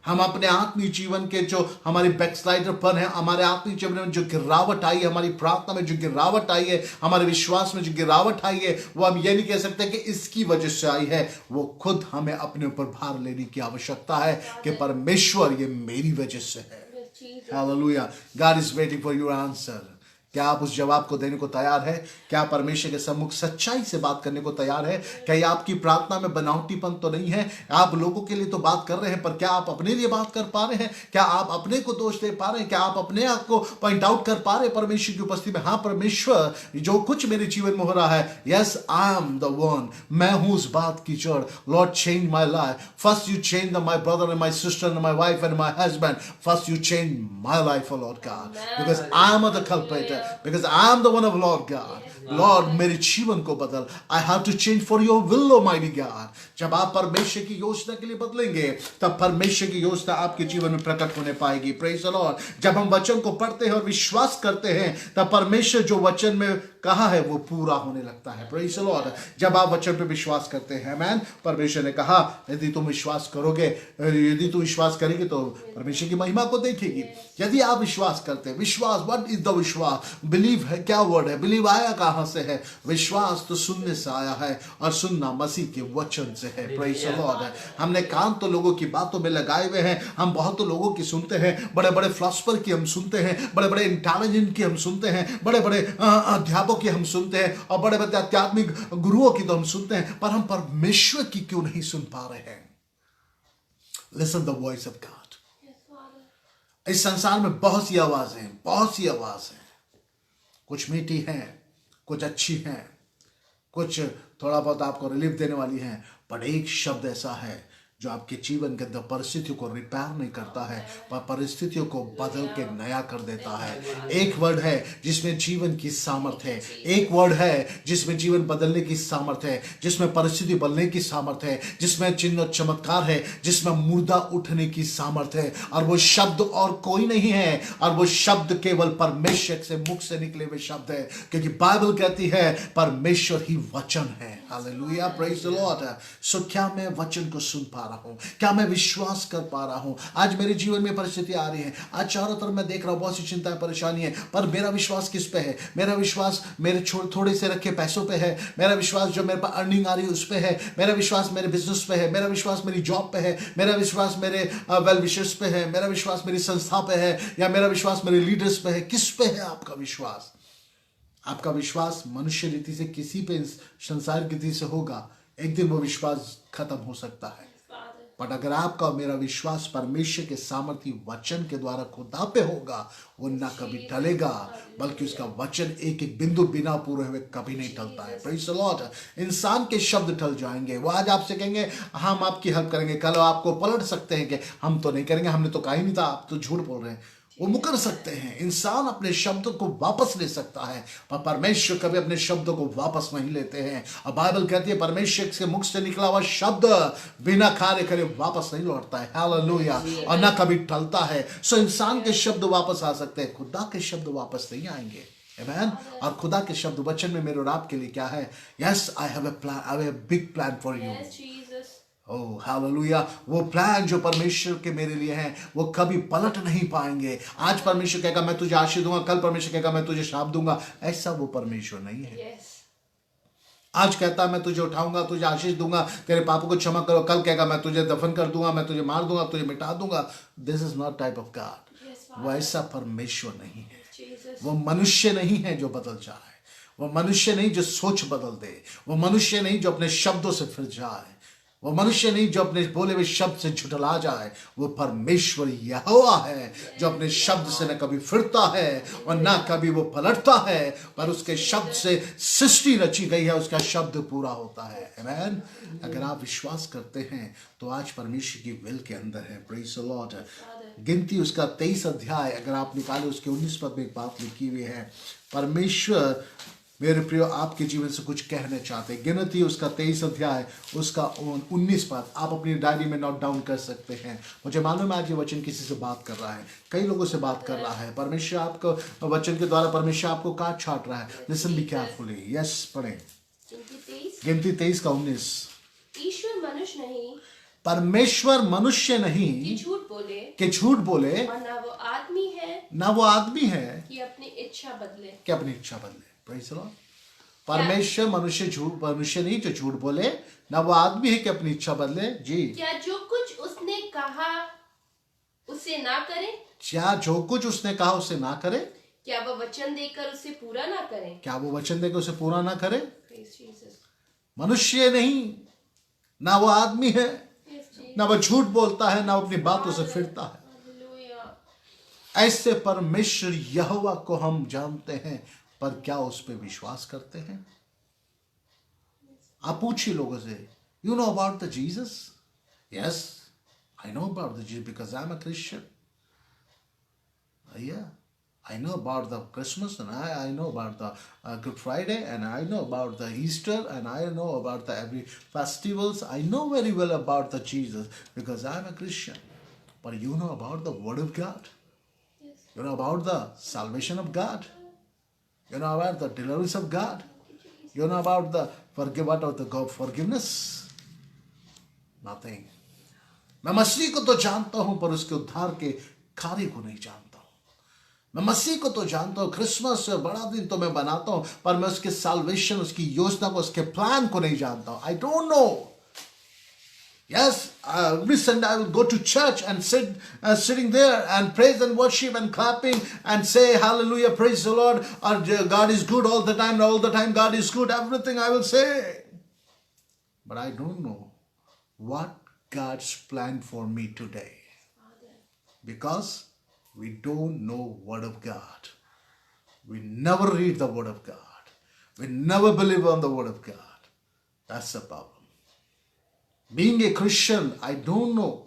हम अपने आत्मिक जीवन के जो हमारी बैकस्लाइडर पर है, हमारे आत्मिक जीवन में जो गिरावट आई है, हमारी प्रार्थना में जो गिरावट आई है, हमारे विश्वास में जो गिरावट आई है, वो हम ये नहीं कह सकते कि इसकी वजह से आई है। वो खुद हमें अपने ऊपर भार लेने की आवश्यकता है कि परमेश्वर ये मेरी वजह से है। Hallelujah. God is waiting for your answer. क्या आप उस जवाब को देने को तैयार है? क्या आप परमेश्वर के सम्मुख सच्चाई से बात करने को तैयार है? क्या ये आपकी प्रार्थना में बनावटीपन तो नहीं है? आप लोगों के लिए तो बात कर रहे हैं, पर क्या आप अपने लिए बात कर पा रहे हैं? क्या आप अपने को दोष दे पा रहे हैं? क्या आप अपने आप को पॉइंट आउट कर पा रहे हैं परमेश्वर की उपस्थिति में? हाँ परमेश्वर, जो कुछ मेरे जीवन में हो रहा है, yes I am the one, मैं हूं उस बात की जड़। Lord change my life. First you change my brother and my sister and my wife and my husband. First you change my life, O Lord God, because I am the culprit, because I am the one of Lord God. Lord, मेरे जीवन को बदल। I have to change for your will, Almighty God. जब आप परमेश्वर की योजना के लिए बदलेंगे, तब परमेश्वर की योजना आपके जीवन में प्रकट होने पाएगी। Praise the Lord. जब हम वचन को पढ़ते हैं और विश्वास करते हैं, तब परमेश्वर जो वचन में कहा है वो पूरा होने लगता है। Praise the Lord. जब आप वचन पे विश्वास करते हैं, आमीन, परमेश्वर ने कहा यदि तुम विश्वास करोगे, यदि तुम विश्वास करेगी तो परमेश्वर की महिमा को देखेगी। यदि आप विश्वास करते हैं, विश्वास, व्हाट इज द विश्वास? बिलीव है, क्या वर्ड है? बिलीव आया कहां से है? विश्वास तो सुनने से आया है और सुनना मसीह के वचन से है। Praise the Lord. हमने कान तो लोगों की बातों में लगाए हुए हैं, हम बहुत लोगों की सुनते हैं, बड़े बड़े फिलोसोफर की हम सुनते हैं, बड़े बड़े इंटेलिजेंट की हम सुनते हैं, बड़े बड़े अध्यापकों की हम सुनते हैं और बड़े बड़े आध्यात्मिक गुरुओं की तो हम सुनते हैं, पर हम परमेश्वर की क्यों नहीं सुन पा रहे हैं? Listen the voice of God. इस संसार में बहुत सी आवाजें हैं, बहुत सी आवाजें, कुछ मीठी हैं, कुछ अच्छी हैं, कुछ थोड़ा बहुत आपको रिलीफ देने वाली हैं, पर एक शब्द ऐसा है जो आपके जीवन के अंदर परिस्थितियों को रिपेयर नहीं करता है, पर परिस्थितियों को बदल के नया कर देता है। एक वर्ड है जिसमें जीवन की सामर्थ्य है, एक वर्ड है जिसमें जीवन बदलने की सामर्थ्य है, जिसमें परिस्थिति बदलने की सामर्थ्य है, जिसमें चिन्ह और चमत्कार है, जिसमें मुर्दा उठने की सामर्थ्य है। और वो शब्द और कोई नहीं है, और वो शब्द केवल परमेश्वर से मुख से निकले हुए शब्द है, क्योंकि बाइबल कहती है परमेश्वर ही वचन है। Hallelujah, praise the Lord. So क्या मैं वचन को सुन पा रहा हूं? क्या मैं विश्वास कर पा रहा हूं? आज मेरे जीवन में परिस्थिति आ रही है, आज चारों तरफ मैं देख रहा हूं बहुत सी चिंताएं, परेशानी है, पर मेरा विश्वास किस पे है? मेरा विश्वास मेरे थोड़े से रखे पैसों पे है, मेरा विश्वास जो मेरे पास अर्निंग आ रही है उस पे है, मेरा विश्वास मेरे बिजनेस पे है, मेरा विश्वास मेरी जॉब पे है, मेरा विश्वास मेरे वेल विशर्स पे है, मेरा विश्वास मेरी संस्था पे है, या मेरा विश्वास मेरे लीडर्स पे है? किस पे है आपका विश्वास? आपका विश्वास मनुष्य रीति से किसी पे, संसार की रीति से होगा, एक दिन वो विश्वास खत्म हो सकता है। पर अगर आपका मेरा विश्वास परमेश्वर के सामर्थी वचन के द्वारा खुदा पे होगा, वो ना कभी टलेगा, बल्कि उसका वचन एक एक बिंदु बिना पूरे हुए कभी नहीं टलता है। Praise the Lord. इंसान के शब्द टल जाएंगे, वो आज आपसे कहेंगे हम आपकी हेल्प करेंगे, कल आपको पलट सकते हैं कि हम तो नहीं करेंगे, हमने तो कहा ही नहीं था, आप तो झूठ बोल रहे हैं। वो मुकर सकते हैं। इंसान अपने शब्दों को वापस ले सकता है, पर परमेश्वर कभी अपने शब्दों को वापस नहीं लेते हैं। और बाइबल कहती है परमेश्वर के मुख से निकला हुआ शब्द बिना कार्य करे वापस नहीं लौटता है। हालेलुया। और ना कभी टलता है। सो इंसान के शब्द वापस आ सकते हैं, खुदा के शब्द वापस नहीं आएंगे। आमीन। और खुदा के शब्द वचन में मेरे और आपके लिए क्या है? Yes, I have a plan, I have a big plan for you. Oh hallelujah. वो प्लान जो परमेश्वर के मेरे लिए हैं, वो कभी पलट नहीं पाएंगे। आज परमेश्वर कहेगा मैं तुझे आशीष दूंगा, कल परमेश्वर कहेगा मैं तुझे शाप दूंगा। ऐसा वो परमेश्वर नहीं है। आज कहता मैं तुझे उठाऊंगा, तुझे आशीष दूंगा, तेरे पापों को क्षमा करो, कल कहेगा मैं तुझे दफन कर दूंगा, मैं तुझे मार दूंगा, तुझे मिटा दूंगा। This is not type of God. वो ऐसा परमेश्वर नहीं है। वो मनुष्य नहीं है जो बदल जाए, वो मनुष्य नहीं जो सोच बदल दे, वो मनुष्य नहीं जो अपने शब्दों से फिर जाए, वो मनुष्य नहीं जो अपने बोले हुए शब्द से झुठला जाए। वो परमेश्वर यहोवा है जो अपने शब्द से न कभी फिरता है और न कभी वो पलटता है, पर उसके शब्द से सृष्टि रची गई है, उसका शब्द पूरा होता है। आमीन। अगर आप विश्वास करते हैं तो आज परमेश्वर की विल के अंदर है। Praise the Lord. गिनती उसका 23 अध्याय अगर आप निकाले, उसके 19 पद में एक बात लिखी हुई है, परमेश्वर मेरे प्रियो आपके जीवन से कुछ कहना चाहते हैं। गिनती उसका 23 अध्याय उसका 19 पद आप अपनी डायरी में नोट डाउन कर सकते हैं। मुझे मालूम है आज ये वचन किसी से बात कर रहा है, कई लोगों से बात कर रहा है। परमेश्वर आपको वचन के द्वारा परमेश्वर आपको काट छाट रहा है। Listen be carefully. यस पढ़ें गिनती 23 का 19। ईश्वर मनुष्य नहीं परमेश्वर मनुष्य नहीं कि झूठ बोले और ना वो आदमी है ना वो आदमी है कि अपनी इच्छा बदले। कि अपनी इच्छा बदले। Praise the Lord। परमेश्वर मनुष्य नहीं जो झूठ बोले, ना वो आदमी है कि अपनी इच्छा बदले। जी क्या जो कुछ उसने कहा उसे ना करे? क्या जो कुछ उसने कहा उसे ना करे? क्या वो वचन देकर उसे पूरा ना करे? क्या वो वचन देकर उसे पूरा ना करे? Praise Jesus। मनुष्य नहीं, ना वो आदमी है, Yes, Jesus। ना वो झूठ बोलता है, ना वो अपनी बातों से फिरता है। Hallelujah। ऐसे परमेश्वर यहोवा को हम जानते हैं, पर क्या उस पर विश्वास करते हैं? आप पूछिए लोगों से, you know about the Jesus? Yes, I know about the Jesus because I am a Christian. Yeah, I know about the Christmas and I know about the Good Friday and I know about the Easter and I know about the every festivals. I know very well about the Jesus because I am a Christian. But you know about the Word of God. Yes। You know about the salvation of God. You know about the deliverance of God. You know about the forgiveness. Nothing. मैं मसीह को तो जानता हूं पर उसके उद्धार के कार्य को नहीं जानता हूं। मैं मसीह को तो जानता हूं, क्रिसमस बड़ा दिन तो मैं बनाता हूं, पर मैं उसके साल्वेशन, उसकी योजना को, उसके प्लान को नहीं जानता हूं। I don't know. Yes, every Sunday I will go to church and sitting there and praise and worship and clapping and say hallelujah, praise the Lord, or God is good all the time God is good, everything I will say. But I don't know what God's plan for me today. Because we don't know Word of God. We never read the Word of God. We never believe on the Word of God. That's the problem. Being a Christian, I don't know.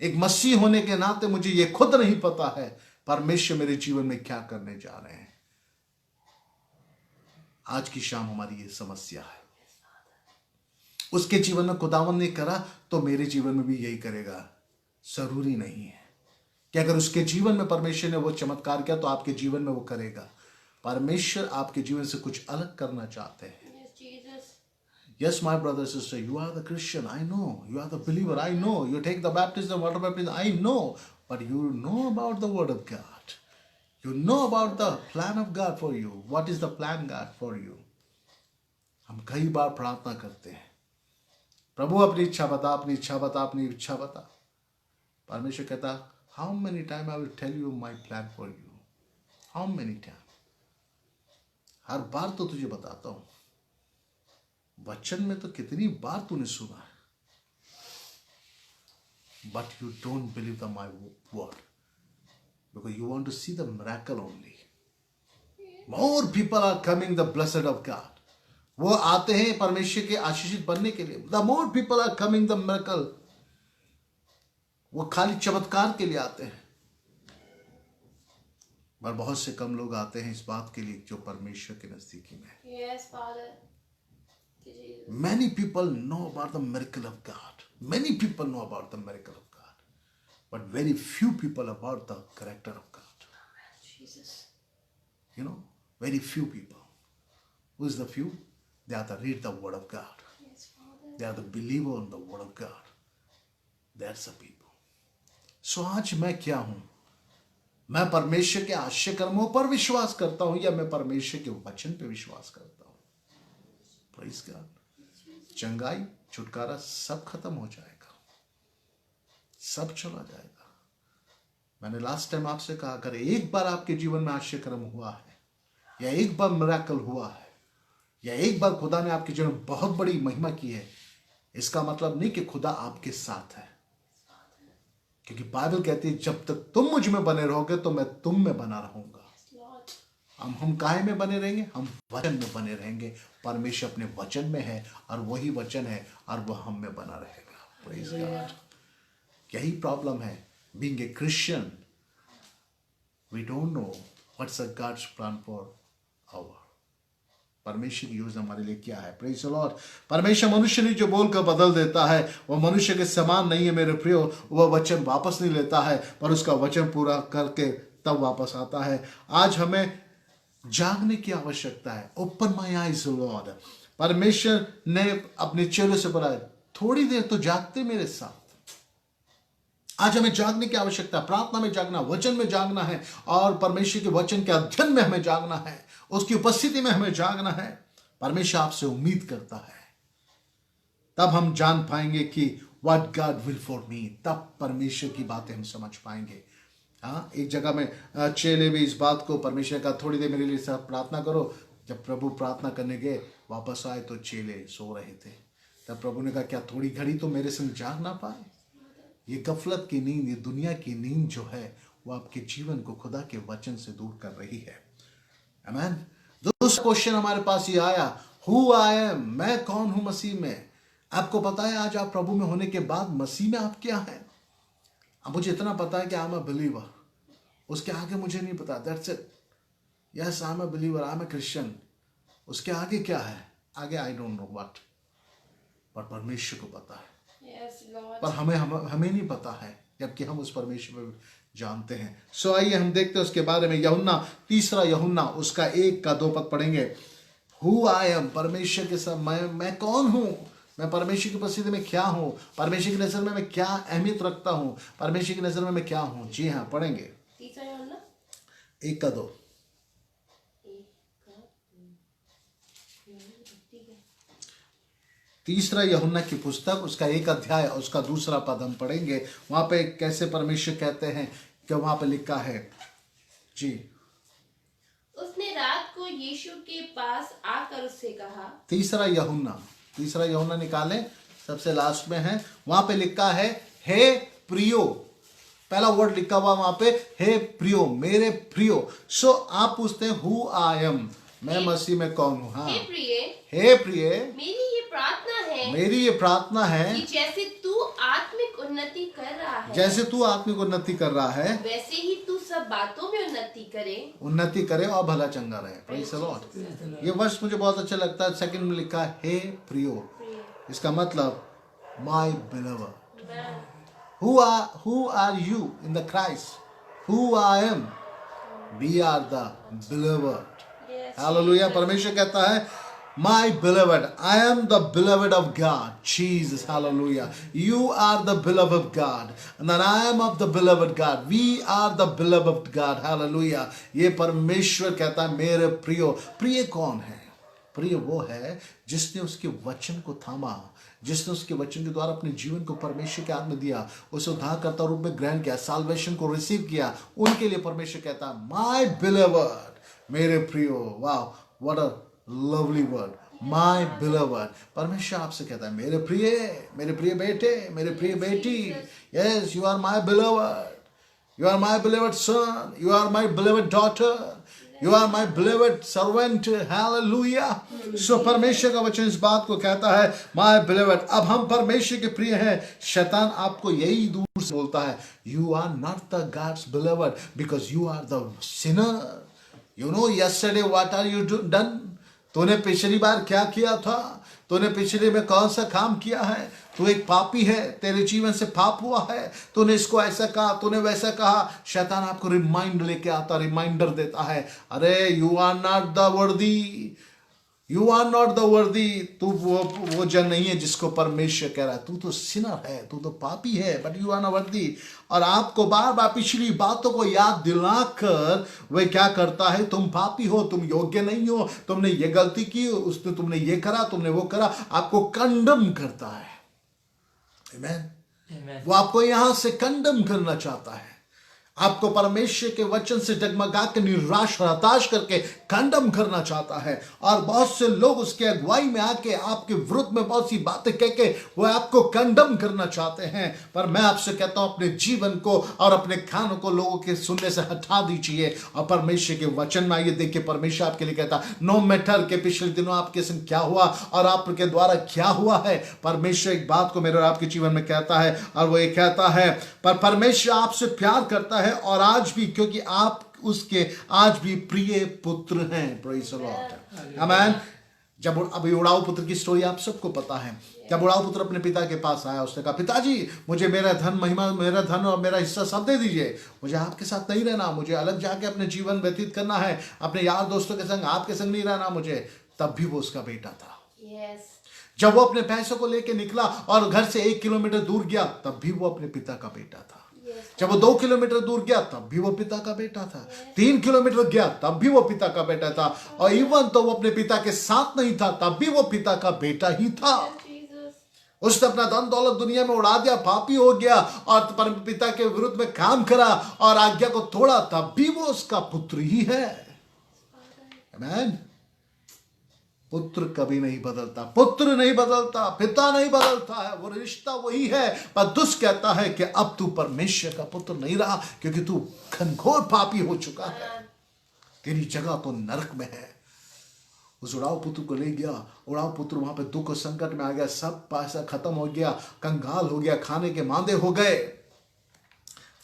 एक मसीह होने के नाते मुझे ये खुद नहीं पता है परमेश्वर मेरे जीवन में क्या करने जा रहे हैं। आज की शाम हमारी ये समस्या है। उसके जीवन में खुदावन ने करा तो मेरे जीवन में भी यही करेगा। जरूरी नहीं है कि अगर उसके जीवन में परमेश्वर ने वो चमत्कार किया तो आपके जीवन में वो करेगा। परमेश्वर आपके जीवन से कुछ अलग करना चाहते हैं। Yes, Jesus। Yes, my brother, sister, you are the Christian. I know. You are the believer. I know. You take the baptism, water baptism. I know. But you know about the Word of God. You know about the plan of God for you. What is the plan God for you? हम कई बार प्रार्थना करते हैं, प्रभु अपनी इच्छा बता, अपनी इच्छा बता, अपनी इच्छा बता। परमेश्वर कहता, how many times I will tell you my plan for you? How many times? हर बार तो तुझे बताता हूं। वचन में तो कितनी बार तूने सुना है, but you don't believe my word because you want to see the miracle only. More people are coming the blessed of God. वो आते हैं परमेश्वर के आशीषित बनने के लिए। The more people are coming the miracle. वो खाली चमत्कार के लिए आते हैं, पर बहुत से कम लोग आते हैं इस बात के लिए जो परमेश्वर के नजदीकी में है। Yes, Father। Many people know about the miracle of God. Many people know about the miracle of God. But very few people about the character of God. Jesus। You know, very few people. Who is the few? They are the read the word of God. Yes, Father। They are the believer in the word of God. That's the people. So आज मैं क्या हूं? मैं परमेश्वर के आश्चर्य कर्मों पर विश्वास करता हूं या मैं परमेश्वर के वचन पे विश्वास करता हूं? Praise God. चंगाई, छुटकारा सब खत्म हो जाएगा, सब चला जाएगा। मैंने लास्ट टाइम आपसे कहा, अगर एक बार आपके जीवन में आश्चर्य कर्म हुआ है, या एक बार मिरेकल हुआ है, या एक बार खुदा ने आपके जीवन में बहुत बड़ी महिमा की है, इसका मतलब नहीं कि खुदा आपके साथ है। क्योंकि बाइबल कहती है जब तक तुम मुझ में बने रहोगे तो मैं तुम में बना रहूंगा। हम काहे में बने रहेंगे? हम वचन में बने रहेंगे। परमेश्वर अपने वचन में है और वही वचन है और वह हम में बना रहेगा। Praise God. यही प्रॉब्लम है। Being a Christian, we don't know what's a God's plan for our परमेश्वर की योजना हमारे लिए क्या है। Praise the Lord. परमेश्वर मनुष्य नहीं जो बोलकर बदल देता है, वह मनुष्य के समान नहीं है मेरे प्रियो। वह वचन वापस नहीं लेता है, पर उसका वचन पूरा करके तब वापस आता है। आज हमें जागने की आवश्यकता है। Open my eyes Lord. परमेश्वर ने अपने चेलों से बोला, थोड़ी देर तो जागते मेरे साथ। आज हमें जागने की आवश्यकता है। प्रार्थना में जागना, वचन में जागना है, और परमेश्वर के वचन के अध्ययन में हमें जागना है, उसकी उपस्थिति में हमें जागना है। परमेश्वर आपसे उम्मीद करता है। तब हम जान पाएंगे कि व्हाट गॉड विल फॉर मी। तब परमेश्वर की बातें हम समझ पाएंगे। हाँ, एक जगह में चेले भी इस बात को, परमेश्वर का थोड़ी देर मेरे लिए सब प्रार्थना करो। जब प्रभु प्रार्थना करने गए, वापस आए तो चेले सो रहे थे। तब प्रभु ने कहा, क्या थोड़ी घड़ी तो मेरे संग जाग ना पाए? ये गफलत की नींद, ये दुनिया की नींद जो है, वो आपके जीवन को खुदा के वचन से दूर कर रही है। आमीन। दूसरा क्वेश्चन हमारे पास ये आया, हु आई एम, मैं कौन हूं मसीह में। आपको पता है आज आप प्रभु में होने के बाद मसीह में आप क्या है? अब मुझे इतना पता है कि आई एम अ बिलीवर, उसके आगे मुझे नहीं पता। That's it. Yes, I am a believer, I am a Christian. उसके आगे क्या है? आगे आई डोंट नो व्हाट, पर परमेश्वर को पता है। पर हमें नहीं पता है, जबकि हम उस परमेश्वर को जानते हैं। सो आइए हम देखते हैं उसके बारे में। यूहन्ना, तीसरा यूहन्ना, उसका 1-2 पद पढ़ेंगे। हु आई एम, परमेश्वर के साथ मैं कौन हूं, मैं परमेश्वर की उपस्थिति में क्या हूं, परमेश्वर की नजर में मैं क्या अहमियत रखता हूं, परमेश्वर की नजर में मैं क्या हूं। जी हाँ, पढ़ेंगे 1-2। तीसरा यूहन्ना की पुस्तक, उसका 1 अध्याय, उसका 2 पद हम पढ़ेंगे। वहां पे कैसे परमेश्वर कहते हैं कि वहां पे लिखा है। जी, उसने रात को यीशु के पास आकर उससे कहा। तीसरा यूहन्ना निकालें, सबसे लास्ट में है। वहां पे लिखा है, हे प्रियो। पहला वर्ड लिखा हुआ वहां पे, हे प्रियो, मेरे प्रियो। सो आप पूछते हैं, हु आई एम, मैं मसीह में कौन हूं। हाँ, हे प्रिय, मेरी ये प्रार्थना है कि जैसे तू आत्मिक उन्नति कर रहा है, वैसे ही तू सब बातों में उन्नति करे और भला चंगा रहे। Praise the Lord. ये वर्ष मुझे बहुत अच्छा लगता है। सेकंड में लिखा है, हे प्रियो। इसका मतलब my beloved. Who are you in the Christ? Who I am? We are the beloved. Hallelujah. परमेश्वर कहता है, my beloved, I am the beloved of God. Jesus, hallelujah. You are the beloved of God. And then I am of the beloved God. We are the beloved of God. Hallelujah. ये परमेश्वर कहता है, मेरे प्रियो। प्रिय कौन है? प्रिय वो है जिसने उसके वचन को थामा, जिसने उसके वचन के द्वारा अपने जीवन को परमेश्वर के हाथ में दिया, उसे उद्धारकर्ता रूप में ग्रहण किया, साल्वेशन को रिसीव किया। उनके लिए परमेश्वर कहता है, माय बिलवड, मेरे प्रियो। वाह, what a lovely word, my beloved. परमेश्वर आपसे कहता है, मेरे प्रिय बेटे, मेरे प्रिय बेटी। Yes, you are my beloved, you are my beloved son, you are my beloved daughter, you are my beloved servant. Hallelujah. सो परमेश्वर का वचन इस बात को कहता है, माय बिलवड। अब हम परमेश्वर के प्रिय हैं। शैतान आपको यही दूर से बोलता है, you are not the God's beloved because you are the sinner. You know yesterday what are you done? तूने पिछली बार क्या किया था? तूने पिछले में कौन सा काम किया है? तू एक पापी है, तेरे जीवन से पाप हुआ है, तूने इसको ऐसा कहा, तूने वैसा कहा। शैतान आपको रिमाइंडर देता है, अरे यू आर नॉट द वर्दी, यू आर नॉट द वर्दी। तू वो जन नहीं है जिसको परमेश्वर कह रहा है। तू तो सिनर है, तू तो पापी है, but you are not worthy. और आपको बार बार पिछली बातों को याद दिलाकर वह क्या करता है, तुम पापी हो, तुम योग्य नहीं हो, तुमने ये गलती की, उसने तुमने ये करा, तुमने वो करा, आपको कंडम करता है। आमीन। वो आपको यहां से कंडम करना चाहता है, आपको परमेश्वर के वचन से डगमगा के निराश और हताश करके कंडम करना चाहता है। और बहुत से लोग उसके अगुवाई में आके आपके विरुद्ध में बहुत सी बातें कह के वो आपको कंडम करना चाहते हैं। पर मैं आपसे कहता हूं, अपने जीवन को और अपने खानों को लोगों के सुनने से हटा दीजिए और परमेश्वर के वचन में आइए। देखिए, परमेश्वर आपके लिए कहता, नो मैटर के पिछले दिनों आपके संग क्या हुआ और आपके द्वारा क्या हुआ है, परमेश्वर एक बात को मेरे और आपके जीवन में कहता है, और वो ये कहता है, पर परमेश्वर आपसे प्यार करता है और आज भी, क्योंकि आप उसके आज भी प्रिय पुत्र हैं। Praise the Lord. आमीन। जब अभी उड़ाऊ पुत्र की स्टोरी आप सबको पता है। जब उड़ाऊ पुत्र अपने पिता के पास आया, उसने कहा पिताजी मुझे मेरा धन और मेरा हिस्सा सब दे दीजिए, मुझे आपके साथ नहीं रहना, मुझे अलग जाके अपने जीवन व्यतीत करना है, अपने यार दोस्तों के संग, आपके संग नहीं रहना मुझे। तब भी वो उसका बेटा था। जब वो अपने पैसों को लेके निकला और घर से 1 किलोमीटर दूर गया, तब भी वो अपने पिता का बेटा था। जब वो 2 किलोमीटर दूर गया, तब भी वो पिता का बेटा था। 3 किलोमीटर गया, तब भी वो पिता का बेटा था। और इवन तो वो अपने पिता के साथ नहीं था, तब भी वो पिता का बेटा ही था। उसने अपना धन दौलत दुनिया में उड़ा दिया, पापी हो गया और परम पिता के विरुद्ध में काम करा और आज्ञा को तोड़ा, तब भी वो उसका पुत्र ही है। आमीन। पुत्र कभी नहीं बदलता, पुत्र नहीं बदलता, पिता नहीं बदलता है, वो रिश्ता वही है। पर दुष्ट कहता है कि अब तू परमेश्वर का पुत्र नहीं रहा, क्योंकि तू घनघोर पापी हो चुका है, तेरी जगह तो नरक में है। उस उड़ाऊ पुत्र को ले गया, उड़ाऊ पुत्र वहां पे दुख और संकट में आ गया, सब पैसा खत्म हो गया, कंगाल हो गया, खाने के मांदे हो गए।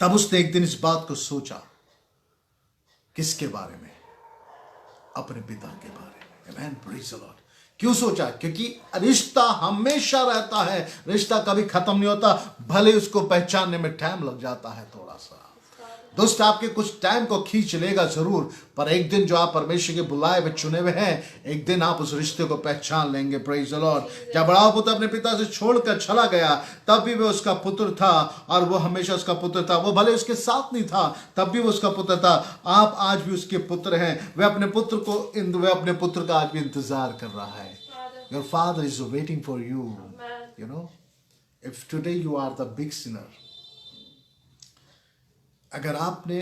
तब उसने एक दिन इस बात को सोचा, किसके बारे में? अपने पिता के बारे में। Amen, praise the Lord। क्यों सोचा? क्योंकि रिश्ता हमेशा रहता है, रिश्ता कभी खत्म नहीं होता, भले उसको पहचानने में टाइम लग जाता है थोड़ा सा। दोस्त आपके कुछ टाइम को खींच लेगा जरूर, पर एक दिन जो आप परमेश्वर के बुलाए हुए चुने हुए हैं, एक दिन आप उस रिश्ते को पहचान लेंगे। Praise the Lord. जब बड़ा पुत्र अपने पिता से छोड़कर चला गया, तब भी वो उसका पुत्र था और वो हमेशा उसका पुत्र था। वो भले उसके साथ नहीं था, तब भी वो उसका पुत्र था। आप आज भी उसके पुत्र हैं। वह अपने पुत्र का आज भी इंतजार कर रहा है। Your father is waiting for you. You know, if today you are the big sinner, अगर आपने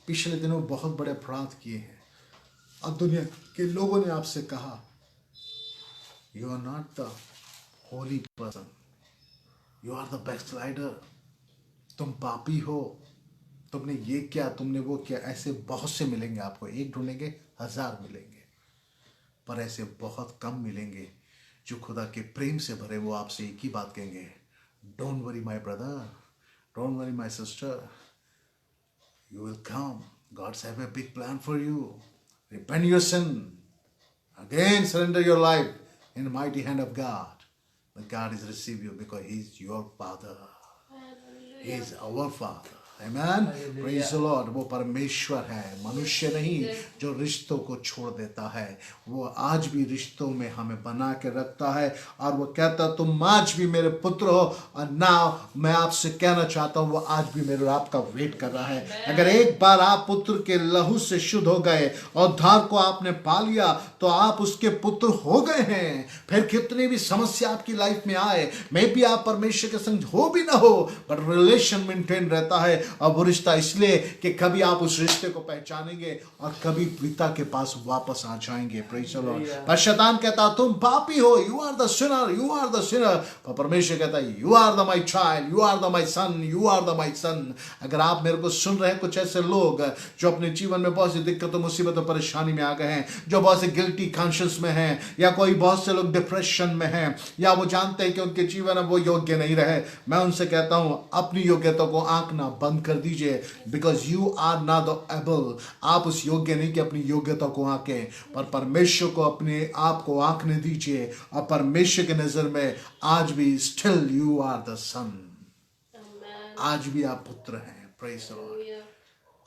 पिछले दिनों बहुत बड़े अपराध किए हैं और दुनिया के लोगों ने आपसे कहा you are not the holy person, you are the backslider, तुम पापी हो, तुमने ये किया, तुमने वो किया, ऐसे बहुत से मिलेंगे आपको। एक ढूंढेंगे 1000 मिलेंगे, पर ऐसे बहुत कम मिलेंगे जो खुदा के प्रेम से भरे। वो आपसे एक ही बात कहेंगे, don't worry my brother, don't worry my sister, you will come. God's have a big plan for you. Repent your sin. Again surrender your life in the mighty hand of God. But God is receive you because He is your Father. He is our Father. Amen. Praise the Lord. वो परमेश्वर है, मनुष्य नहीं जो रिश्तों को छोड़ देता है। वो आज भी रिश्तों में हमें बना के रखता है और वो कहता तुम आज भी मेरे पुत्र हो। और ना मैं आपसे कहना चाहता हूँ, वो आज भी मेरे आपका वेट कर रहा है। अगर एक बार आप पुत्र के लहू से शुद्ध हो गए और धार को आपने पा लिया, तो आप उसके पुत्र हो गए हैं। फिर कितनी भी समस्या आपकी लाइफ में आए, मे भी आप परमेश्वर के संग हो भी ना हो, बट रिलेशन मेंटेन रहता है। और वो रिश्ता इसलिए कि कभी आप उस रिश्ते को पहचानेंगे और कभी पिता के पास वापस आ जाएंगे। Praise the Lord. पर शैतान कहता तुम पापी हो, you are the sinner, you are the sinner. पर परमेश्वर कहता है you are the my child, you are the my son, you are the my son. अगर आप मेरे को सुन रहे हैं, कुछ ऐसे लोग जो अपने जीवन में बहुत सी दिक्कतों, मुसीबतों, परेशानी में आ गए हैं, जो बहुत से गिल्टी कॉन्शियस में हैं, या कोई बहुत से लोग डिप्रेशन में हैं, या वो जानते हैं कि उनके जीवन में वो योग्य नहीं रहे, मैं उनसे कहता हूं अपनी योग्यता को आंकना बंद कर दीजिए। Because you are not able. आप उस योग्य नहीं कि अपनी योग्यता को आंके, पर परमेश्वर को अपने आप को आंकने दीजिए। और परमेश्वर की नजर में आज भी स्टिल यू आर द सन, आज भी आप पुत्र हैं। Praise the Lord.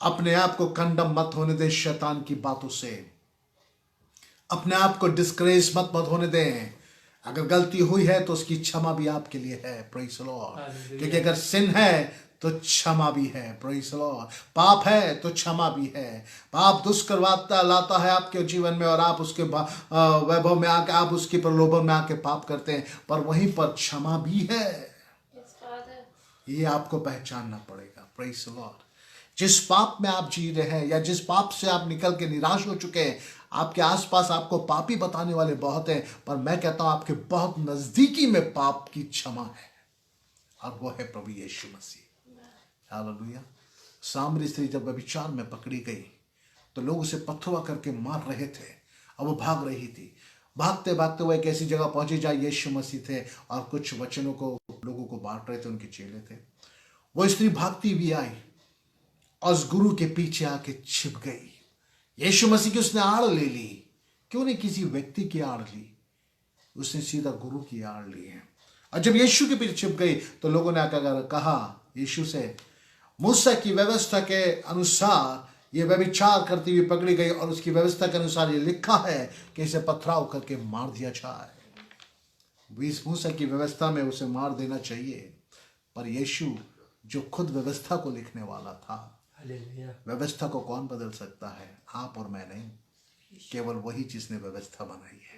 अपने आप को कंडम मत होने दे शैतान की बातों से, अपने आप को डिस्करेज मत होने दें। अगर गलती हुई है तो उसकी क्षमा भी आपके लिए है। Praise the Lord. क्योंकि अगर सिन है तो क्षमा भी है। Praise the Lord. पाप है तो क्षमा भी है। पाप दुष्करवाता लाता है आपके जीवन में और आप उसके वैभव में आके, आप उसके प्रलोभन में आके पाप करते हैं, पर वहीं पर क्षमा भी है। ये आपको पहचानना पड़ेगा। Praise the Lord. जिस पाप में आप जी रहे हैं या जिस पाप से आप निकल के निराश हो चुके हैं, आपके आसपास आपको पापी बताने वाले बहुत हैं, पर मैं कहता हूं आपके बहुत नजदीकी में पाप की क्षमा है, और वो है प्रभु यीशु मसीह। हालेलुया। सामरी स्त्री जब व्यभिचार में पकड़ी गई तो लोग उसे पथरवा करके मार रहे थे और वो भाग रही थी। भागते भागते वो एक ऐसी जगह पहुंची जहाँ यीशु मसीह थे और कुछ वचनों को लोगों को बांट रहे थे, उनके चेले थे। वो स्त्री भागती भी आई और उस गुरु के पीछे आके छिप गई। यीशु मसीह की उसने आड़ ले ली। क्यों नहीं किसी व्यक्ति की आड़ ली? उसने सीधा गुरु की आड़ ली है। और जब यीशु के पीछे छिप गई तो लोगों ने आकर कहा यीशु से, मूसा की व्यवस्था के अनुसार ये व्यभिचार करती हुई पकड़ी गई और उसकी व्यवस्था के अनुसार ये लिखा है कि इसे पथराव करके मार दिया जाए। मूसा की व्यवस्था में उसे मार देना चाहिए, पर यीशु जो खुद व्यवस्था को लिखने वाला था, व्यवस्था को कौन बदल सकता है? आप और मैं नहीं, केवल वही जिसने व्यवस्था बनाई है।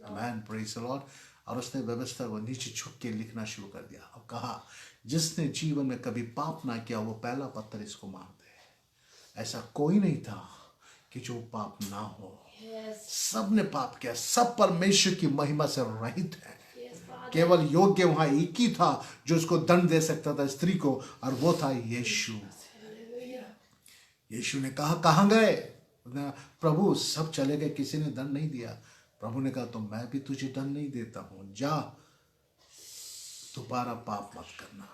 आमेन, प्रेज़ द लॉर्ड। और उसने व्यवस्था को नीचे झुक के लिखना शुरू कर दिया और कहा जिसने जीवन में कभी पाप ना किया वो पहला पत्थर इसको मार दे। ऐसा कोई नहीं था कि जो पाप ना हो। सब ने पाप किया, सब परमेश्वर की महिमा से रहित है। केवल योग्य वहां एक ही था जो उसको दंड दे सकता था, स्त्री को, और वो था यीशु। यीशु ने कहा कहां गए? प्रभु सब चले गए, किसी ने दंड नहीं दिया। प्रभु ने कहा तो मैं भी तुझे दंड नहीं देता हूं, जा दोबारा पाप मत करना,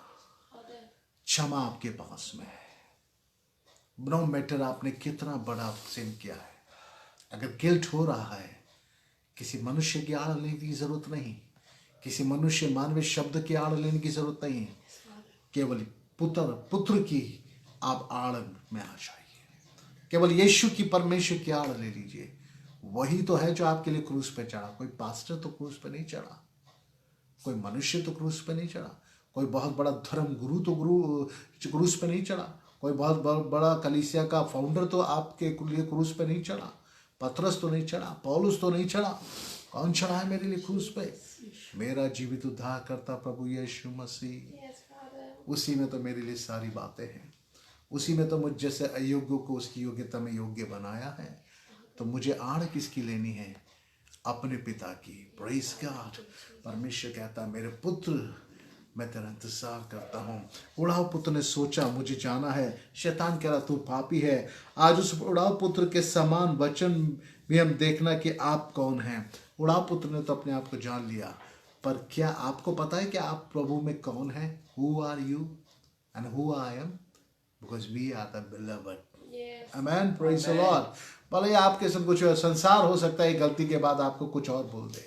क्षमा आपके पास में है। नो मैटर आपने कितना बड़ा सिन किया है, अगर गिल्ट हो रहा है, किसी मनुष्य की आड़ लेने की जरूरत नहीं, किसी मनुष्य मानवीय शब्द की आड़ लेने की जरूरत नहीं, केवल पुत्र की आप आड़ में आ जाइए। केवल यीशु की, परमेश्वर की आड़ ले लीजिए। वही तो है जो आपके लिए क्रूस पे चढ़ा। कोई पास्टर तो क्रूस पे नहीं चढ़ा, कोई मनुष्य तो क्रूस पे नहीं चढ़ा, कोई बहुत बड़ा धर्म गुरु तो क्रूस पे नहीं चढ़ा, कोई बहुत बड़ा कलीसिया का फाउंडर तो आपके लिए क्रूस पे नहीं चढ़ा, पतरस तो नहीं चढ़ा, पौलुस तो नहीं चढ़ा। कौन चढ़ा है मेरे लिए क्रूस पे? मेरा जीवित उद्धार करता प्रभु यीशु मसीह। उसी में तो मेरे लिए सारी बातें हैं। उसी में तो मुझ जैसे अयोग्य को उसकी योग्यता में योग्य बनाया है। तो मुझे आड़ किसकी लेनी है? अपने पिता की। Praise God. परमेश्वर कहता है मेरे पुत्र मैं तेरा इंतजार करता हूँ। उड़ाव पुत्र ने सोचा मुझे जाना है। शैतान कह रहा तू पापी है। आज उस उड़ाव पुत्र के समान वचन भी हम देखना कि आप कौन हैं। उड़ाव पुत्र ने तो अपने आप को जान लिया, पर क्या आपको पता है कि आप प्रभु में कौन हैं? Who are you and who I am? Because we are the beloved. Amen. Praise the Lord. भले आपके सब कुछ संसार हो सकता है गलती के बाद आपको कुछ और बोल दे,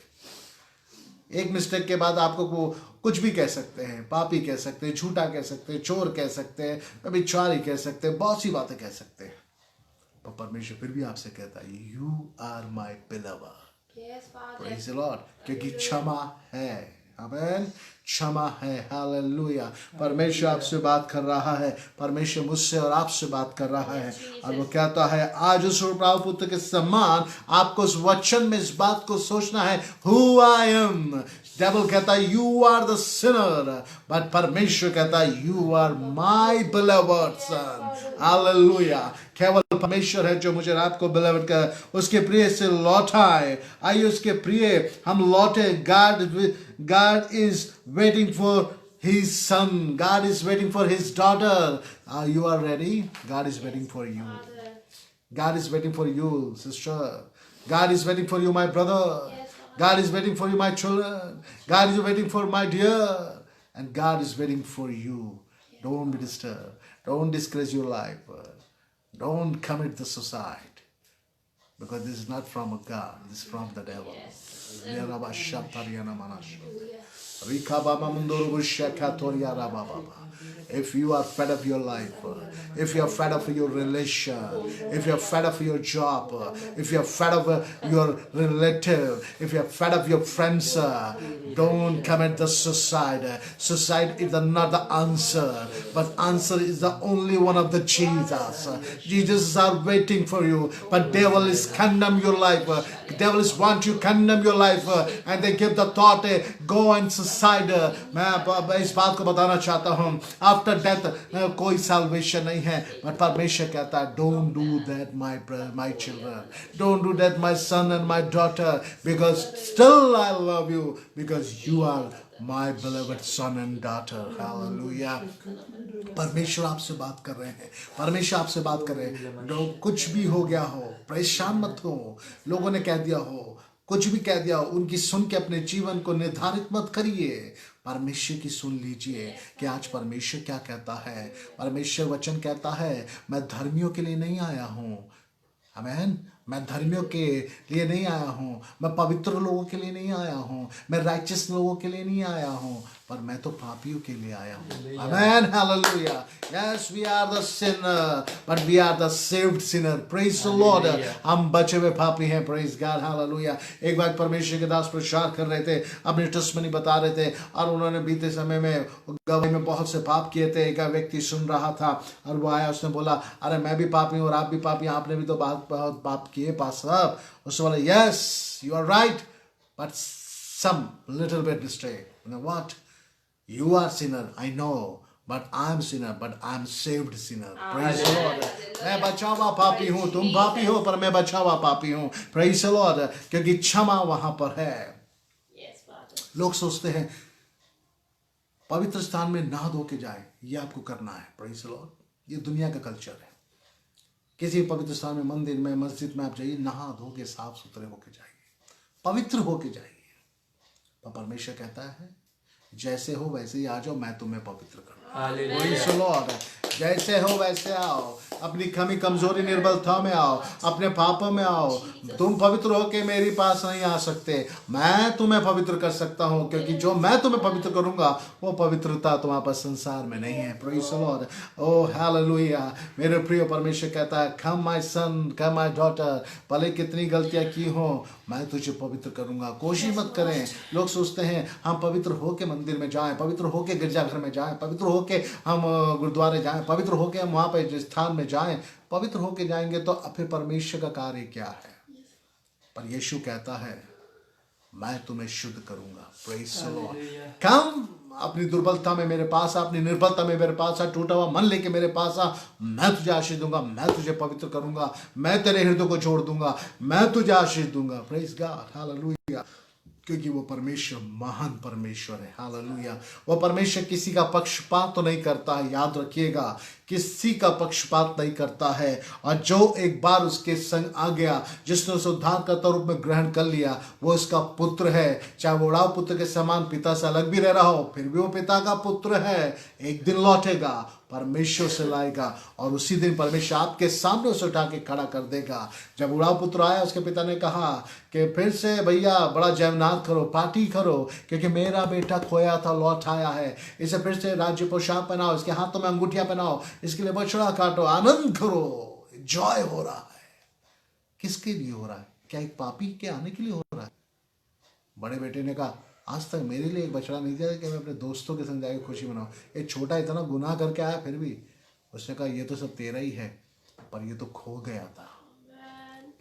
एक मिस्टेक के बाद आपको कुछ भी कह सकते हैं, पापी कह सकते हैं, झूठा कह सकते हैं, चोर कह सकते हैं, व्यभिचारी कह सकते हैं, बहुत सी बातें कह सकते हैं, पर परमेश्वर फिर भी आपसे कहता है you are my beloved. Praise the Lord. क्योंकि क्षमा है। आमेन। क्षमा है। हालेलुया। परमेश्वर आपसे बात कर रहा है, परमेश्वर मुझसे और आपसे बात कर रहा है, और वो कहता है आज उस उड़ाव पुत्र के समान आपको उस वचन में इस बात को सोचना है, हु आई एम। डेविल कहता है you are the sinner, but परमेश्वर कहता है you are my beloved son. Hallelujah. केवल परमेश्वर है जो मुझे रात को बिलवड कर उसके प्रिय से लौटा है। आइए उसके प्रिय हम लौटे। God is waiting for his son. God is waiting for his daughter. You are ready? God is waiting for you. God is waiting for you, sister. God is waiting for you, my brother. God is waiting for you, my children. God is waiting for my dear. And God is waiting for you. Don't be disturbed. Don't disgrace your life. Don't commit the suicide. Because this is not from a God. This is from the devil. If you are fed up your life, if you are fed up your relation, if you are fed up your job, if you are fed up your relative, if you are fed up your friends, don't commit the suicide. Suicide is not the answer, but answer is the only one of the Jesus. Jesus are waiting for you, but devil is condemn your life. Devil is want you condemn your life, and they give the thought go and suicide. मैं इस बात को बताना चाहता हूँ, after death कोई salvation नहीं है, but परमेश्वर कहता है don't do that my children, don't do that my son and my daughter, because still I love you, because you are my beloved son and daughter. Hallelujah. परमेश्वर आपसे बात कर रहे हैं, परमेश्वर आपसे बात कर रहे हैं। कुछ भी हो गया हो, परेशान मत हो। लोगों ने कह दिया हो, कुछ भी कह दिया हो, उनकी सुन के अपने जीवन को निर्धारित मत करिए। परमेश्वर की सुन लीजिए कि आज परमेश्वर क्या कहता है। परमेश्वर वचन कहता है मैं धर्मियों के लिए नहीं आया हूँ, आमीन, मैं धर्मियों के लिए नहीं आया हूँ, मैं पवित्र लोगों के लिए नहीं आया हूँ, मैं राइचियस लोगों के लिए नहीं आया हूँ, पर मैं तो पापियों के लिए आया हूँ। Amen, hallelujah. Yes, we are the sinner but we are the saved sinner. Praise the lord. हम बचे हुए पापी हैं। Praise God, hallelujah. एक बार परमेश्वर के दास प्रचार कर रहे थे, अपने टेस्टमनी बता रहे थे, और उन्होंने बीते समय में गवाही में बहुत से पाप किए थे। एक व्यक्ति सुन रहा था और वो आया, उसने बोला, अरे मैं भी पापी हूँ और आप भी पापी हैं, आपने भी तो बहुत पाप किए पास साहब। उसने बोला, yes you are right but some little bit mistake. What? You are sinner, I know, but I am sinner, but I am saved sinner. Praise the Lord. मैं बचा हुआ पापी हूँ, तुम पापी हो, पर मैं बचा हुआ पापी हूँ। Praise the Lord. क्योंकि क्षमा वहां पर है। Yes, Father. लोग सोचते हैं पवित्र स्थान में नहा धो के जाए, ये आपको करना है। Praise the Lord. ये दुनिया का कल्चर है। किसी पवित्र स्थान में, मंदिर में, मस्जिद में आप जाइए, नहा धो के साफ सुथरे होके जाइए, पवित्र होके जाइए। पर परमेश्वर कहता है जैसे हो वैसे ही आ जाओ, मैं तुम्हें पवित्र करूंगा। जैसे हो वैसे आओ, अपनी कमी कमजोरी निर्बलता में आओ, अपने पापों में आओ। तुम पवित्र होके मेरे पास नहीं आ सकते, मैं तुम्हें पवित्र कर सकता हूँ, क्योंकि जो मैं तुम्हें पवित्र करूंगा वो पवित्रता तुम्हारे पास संसार में नहीं है। Praise the lord. Oh hallelujah. मेरे प्रिय परमेश्वर कहता है, come my son, come my daughter, भले कितनी गलतियां की हो, मैं तुझे पवित्र करूंगा। कोशिश मत करें। लोग सोचते हैं हम पवित्र होके मंदिर में जाएं, पवित्र होके गिरजाघर में जाएं, पवित्र होके हम गुरुद्वारे जाएं, पवित्र होके हम वहां पे जिस स्थान में जाएं। पवित्र होके जाएंगे तो फिर परमेश्वर का कार्य क्या है? पर यीशु कहता है मैं तुम्हें शुद्ध करूंगा। Praise the Lord. कम अपनी दुर्बलता में मेरे पास आ, अपनी निर्बलता में मेरे पास आ, टूटा हुआ मन लेके मेरे पास आ, मैं तुझे आशीष दूंगा, मैं तुझे पवित्र करूंगा, मैं तेरे हृदय को छोड़ दूंगा, मैं तुझे आशीष दूंगा। Praise God, hallelujah. क्योंकि वो परमेश्वर महान परमेश्वर है। हालेलुया। वो परमेश्वर किसी का पक्षपात तो नहीं करता है, याद रखिएगा, किसी का पक्षपात नहीं करता है। और जो एक बार उसके संग आ गया, जिसने उसे उद्धारकर्ता रूप में ग्रहण कर लिया, वो उसका पुत्र है। चाहे वो उड़ाव पुत्र के समान पिता से अलग भी रह रहा हो, फिर भी वो पिता का पुत्र है। एक दिन लौटेगा, परमेश्वर से लाएगा, और उसी दिन परमेश्वर आपके सामने उसे उठा के खड़ा कर देगा। जब उड़ाव पुत्र आया, उसके पिता ने कहा कि फिर से भैया बड़ा जयनाद करो, पार्टी करो, क्योंकि मेरा बेटा खोया था लौट आया है। इसे फिर से राज्य पोशाक पहनाओ, इसके हाथों में अंगूठियां पहनाओ, इसके लिए बछड़ा काटो, आनंद करो। जॉय हो रहा है। किसके लिए हो रहा है? क्या एक पापी के आने के लिए हो रहा है? बड़े बेटे ने कहा, आज तक मेरे लिए एक बछड़ा नहीं दिया कि मैं अपने दोस्तों के संग जाकर खुशी मनाऊं। ये छोटा इतना गुनाह करके आया, फिर भी उसने कहा ये तो सब तेरा ही है, पर ये तो खो गया था,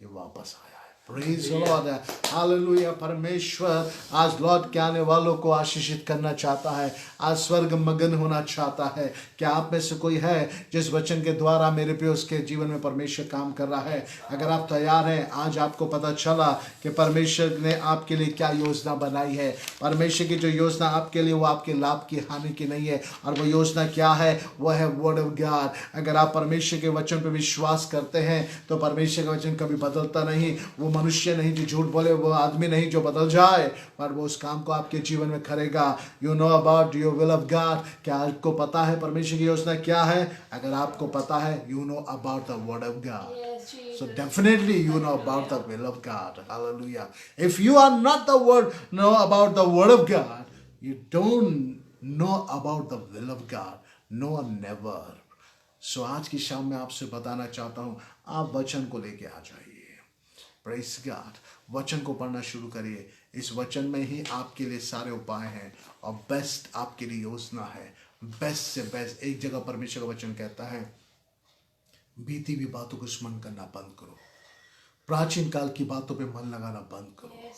ये वापस आया है। Praise the Lord, hallelujah. परमेश्वर आज लौट के आने वालों को आशीषित करना चाहता है, आज स्वर्ग मगन होना चाहता है। क्या आप में से कोई है जिस वचन के द्वारा मेरे प्रिय उसके जीवन में परमेश्वर काम कर रहा है? अगर आप तैयार हैं, आज आपको पता चला कि परमेश्वर ने आपके लिए क्या योजना बनाई है। परमेश्वर की जो योजना आपके लिए, वो आपके लाभ की हानि की नहीं है। और वो योजना क्या है? वो है वर्ड ऑफ गॉड। अगर आप परमेश्वर के वचन पर विश्वास करते हैं तो परमेश्वर का वचन कभी बदलता नहीं। वो मनुष्य नहीं जो झूठ बोले, वो आदमी नहीं जो बदल जाए, पर वो उस काम को आपके जीवन में करेगा। You know about your will of God. क्या आपको पता है परमेश्वर की योजना क्या है? अगर आपको पता है, you know about the word of God, so definitely you know about the will of God. Hallelujah. If you are not know about the word of God, you don't know about the will of God. No, never. So आज की शाम में आपसे बताना चाहता हूँ, आप वचन को लेके आ जाइए। Praise God. वचन को पढ़ना शुरू करिए। इस वचन में ही आपके लिए सारे उपाय हैं और बेस्ट आपके लिए योजना है। बेस्ट से बेस्ट। एक जगह परमेश्वर का वचन कहता है, बीती हुई बातों को स्मरण करना बंद करो, प्राचीन काल की बातों पे मन लगाना बंद करो।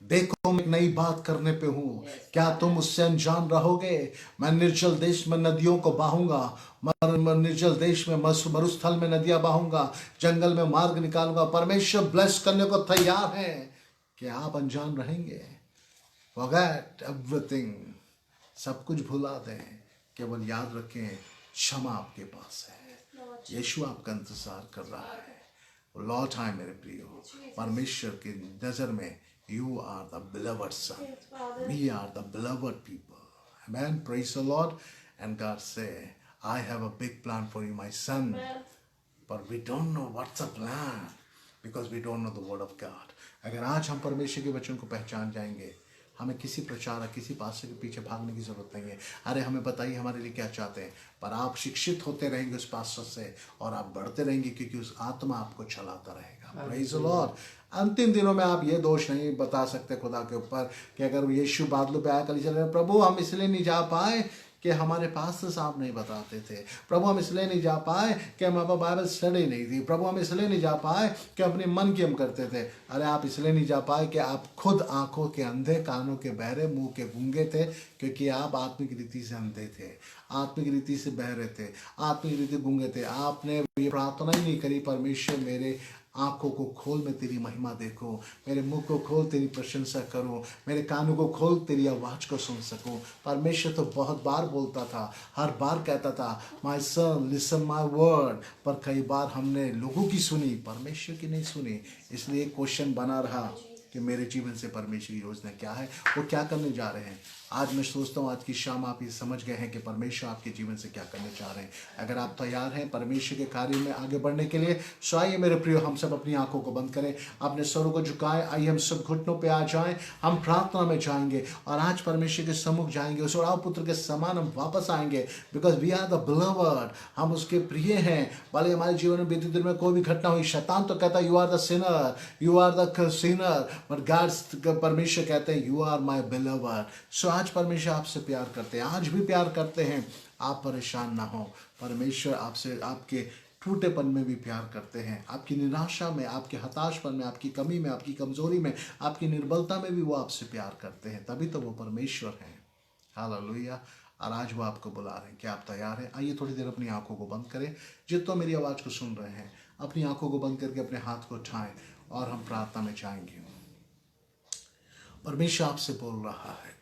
देखो मैं एक नई बात करने पे हूँ, क्या तुम उससे अनजान रहोगे? मैं निर्जल देश में नदियों को बहाऊंगा, निर्जल देश में मरुस्थल में नदियां बहाऊंगा, जंगल में मार्ग निकालूंगा। परमेश्वर ब्लेस करने को तैयार है। क्या आप अनजान रहेंगे? फॉरगेट एवरीथिंग, सब कुछ भुला दें, केवल याद रखें क्षमा आपके पास है। यीशु आपका इंतजार कर रहा है। लौट आए मेरे प्रियो। परमेश्वर की नजर में you are the beloved son, we are the beloved people. Amen. Praise the lord. And God says, I have a big plan for you my son, but we don't know what's the plan, because we don't know the word of God. अगर आज हम परमेश्वर के वचन को पहचान जाएंगे, हमें किसी प्रचारक किसी पास्टर के पीछे भागने की जरूरत नहीं है। अरे हमें बताइए हमारे लिए क्या चाहते हैं, पर आप शिक्षित होते रहेंगे उस पास्टर से और आप बढ़ते रहेंगे क्योंकि उस आत्मा आपको चलाता रहेगा। Praise the Lord. अंतिम दिनों में आप ये दोष नहीं बता सकते खुदा के ऊपर कि अगर यीशु बादलों पे आया कल चल रहे, प्रभु हम इसलिए नहीं जा पाए कि हमारे पास्टर साहब नहीं बताते थे, प्रभु हम इसलिए नहीं जा पाए कि हमारे पास बाइबल स्टडी नहीं थी, प्रभु हम इसलिए नहीं जा पाए कि अपने मन की हम करते थे। अरे आप इसलिए नहीं जा पाए कि आप खुद आंखों के अंधे, कानों के बहरे, मुंह के गूंगे थे, क्योंकि आप आत्मिक रीति से अंधे थे, आत्मिक रीति से बहरे थे, आत्मिक रीति गूंगे थे। आपने ये प्रार्थना ही नहीं करी, परमेश्वर मेरे आंखों को खोल, मैं तेरी महिमा देखूं, मेरे मुंह को खोल, तेरी प्रशंसा करूं, मेरे कानों को खोल, तेरी आवाज को सुन सकूं। परमेश्वर तो बहुत बार बोलता था, हर बार कहता था my son listen my word, पर कई बार हमने लोगों की सुनी, परमेश्वर की नहीं सुनी। इसलिए क्वेश्चन बना रहा कि मेरे जीवन से परमेश्वर की योजना क्या है, वो क्या करने जा रहे हैं। आज मैं सोचता हूँ आज की शाम आप ये समझ गए हैं कि परमेश्वर आपके जीवन से क्या करने चाह रहे हैं। अगर आप तैयार हैं परमेश्वर के कार्य में आगे बढ़ने के लिए, सो आइए मेरे प्रियो हम सब अपनी आंखों को बंद करें, अपने स्वरों को झुकाएं, आइए हम सब घुटनों पे आ जाएं, हम प्रार्थना में जाएंगे और आज परमेश्वर के सम्मुख जाएंगे, उस उड़ाव पुत्र के समान हम वापस आएंगे, because we are the beloved, हम उसके प्रिय हैं। भले हमारे जीवन में बीते दिन में कोई भी घटना हुई, शैतान तो कहता है you are the sinner, you are the sinner, but God परमेश्वर कहते हैं you are my beloved. So आज परमेश्वर आपसे प्यार करते हैं, आज भी प्यार करते हैं। आप परेशान ना हो, परमेश्वर आपसे आपके टूटेपन में भी प्यार करते हैं, आपकी निराशा में, आपके हताशपन में, आपकी कमी में, आपकी कमजोरी में, आपकी निर्बलता में भी वो आपसे प्यार करते हैं। तभी तो वो परमेश्वर हैं। हालेलुया। और आज वो आपको बुला रहे हैं। क्या आप तैयार हैं? आइए थोड़ी देर अपनी आंखों को बंद करें। जितना मेरी आवाज़ को सुन रहे हैं अपनी आंखों को बंद करके अपने हाथ को उठाएं और हम प्रार्थना में जाएंगे। परमेश्वर आपसे बोल रहा है,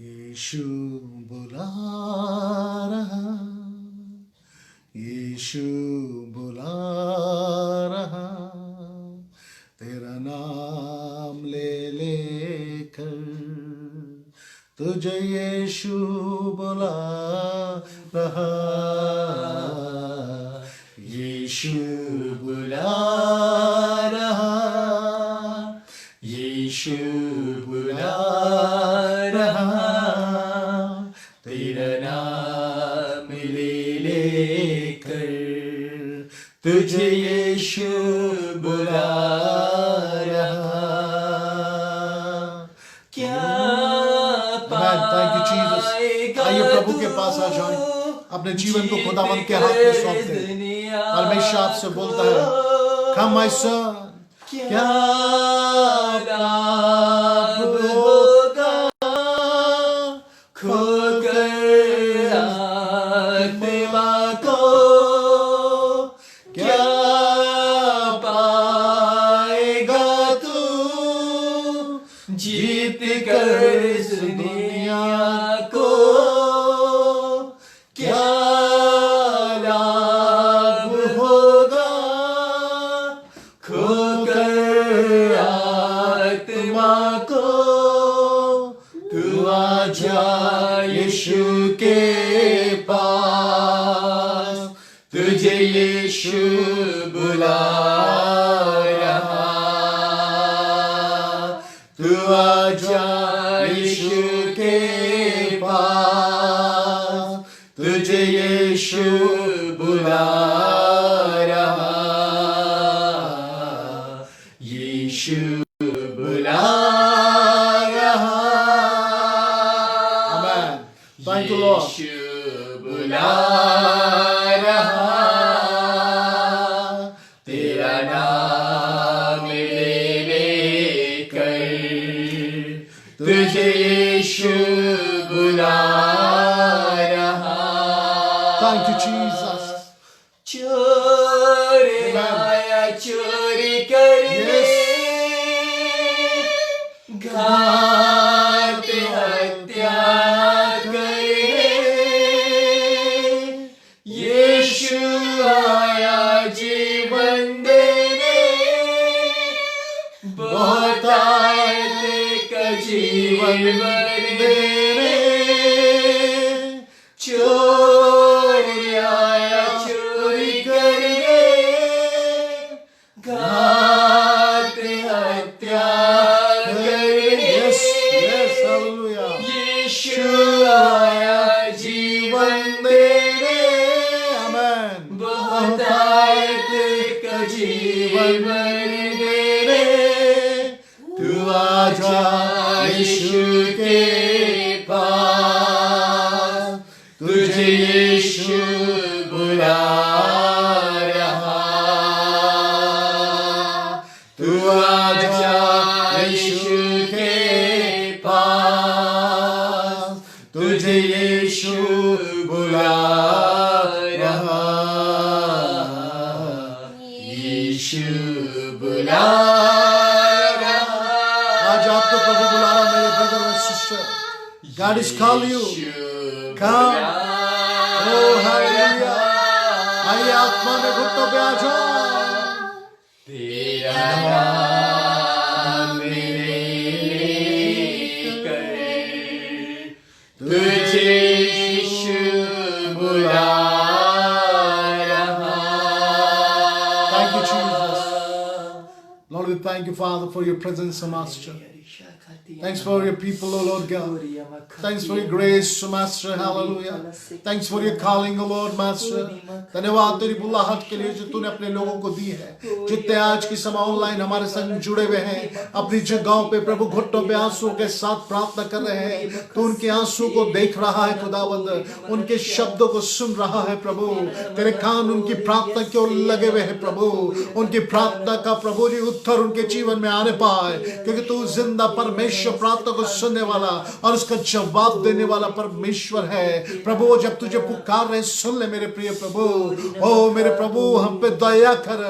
यीशु बुला रहा, यीशु बुला रहा, तेरा नाम ले लेकर तुझे यीशु बुला रहा, यीशु बुला रहा, यीशु बुला रहा, तेरा नाम ले लेकर तुझे यीशु बुला रहा। क्या आइए प्रभु के पास आ जाएं, अपने जीवन को खुदावंद के हाथ में सौंप दें। परमेश्वर आपसे बोलता है, कम माय सन, क्या लाभ होगा खोकर आत्मा को, क्या पाएगा तू जीत कर इस दुनिया को, क्या लाभ होगा खोकर आत्मा को। तू आजा यीशु के पास, तुझे यीशु बुला रहा, तू आजा यीशु के पास, तुझे यीशु बुला रहा, यीशु बुला रहा। आमेन। Thank you lord. यीशु बुला रहा, तेरा नाम ले लेकर तुझे यीशु बुला रहा। Thank you, Jesus. चोर आया चोरी करने, घात हत्या करने, यीशु आया जीवन देने, बहुत आए का जीवन देने। चोर आया चोरी आजा यीशु के पास, तुझे यीशु बुला रहा। तू आजा यीशु के पास, तुझे यीशु बुला रहा। यीशु बुला रहा। आज आपको प्रभु बुला रहा, मेरे ब्रदर और sister. God is calling you. Come. Oh hallelujah. आइए आत्मा में घुटनों पे आ जाओ। तेरा नाम मेरे लेकर तुझे यीशु बुला रहा। Thank you, Jesus. Lord, we thank you, Father, for your presence, Master. Thanks for your people, O Lord God. Thanks for your grace, Master. Hallelujah. Thanks for your calling, O Lord, Master. धन्यवाद तेरी बुलाहट के लिए जो तूने अपने लोगों को दी है। जितने आज की समय ऑनलाइन हमारे संग जुड़े हुए हैं, अपनी जगहों पे प्रभु घुटनों पे आंसुओं के साथ प्रार्थना कर रहे हैं। तू उनके आंसू को देख रहा है खुदावंद, उनके शब्दों को सुन रहा है प्रभु। तेरे कान उनकी प्रार्थना की ओर लगे हुए हैं प्रभु। उनकी प्रार्थना का प्रभु जी उत्तर उनके जीवन में आने पाए, क्योंकि तू जिंदा परमेश्वर, प्रार्थना को सुनने वाला और उसका जवाब देने वाला परमेश्वर है प्रभु। जब तुझे पुकार रहे सुन ले मेरे प्रिय प्रभु। ओ मेरे प्रभु, हम पे दया कर,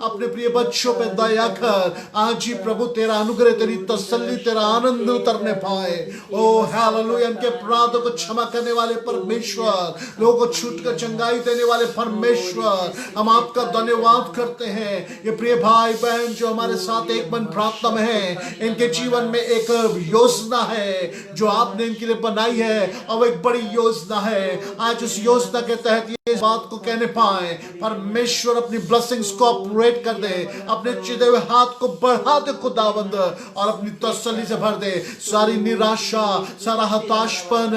अपने प्रिय बच्चों पे दया कर। आज ही प्रभु तेरा अनुग्रह, तेरी तसल्ली, तेरा आनंद उतरने पाए। ओ हालेलुया। उनके अपराधों को क्षमा करने वाले परमेश्वर, लोगों को छूट कर चंगाई देने वाले परमेश्वर, हम आपका धन्यवाद करते हैं। ये प्रिय भाई बहन जो हमारे साथ एक मन प्रार्थना में है, इनके जीवन में एक योजना है जो आपने इनके लिए बनाई है, और एक बड़ी योजना है। आज उस योजना के तहत ये बात को कहने पाए, परमेश्वर अपनी ब्लेसिंग्स को ऑपरेट कर दे, अपने चिदे हुए हाथ को बढ़ा दे खुदावंद, और अपनी तसल्ली से भर दे। सारी निराशा, सारा हताशपन,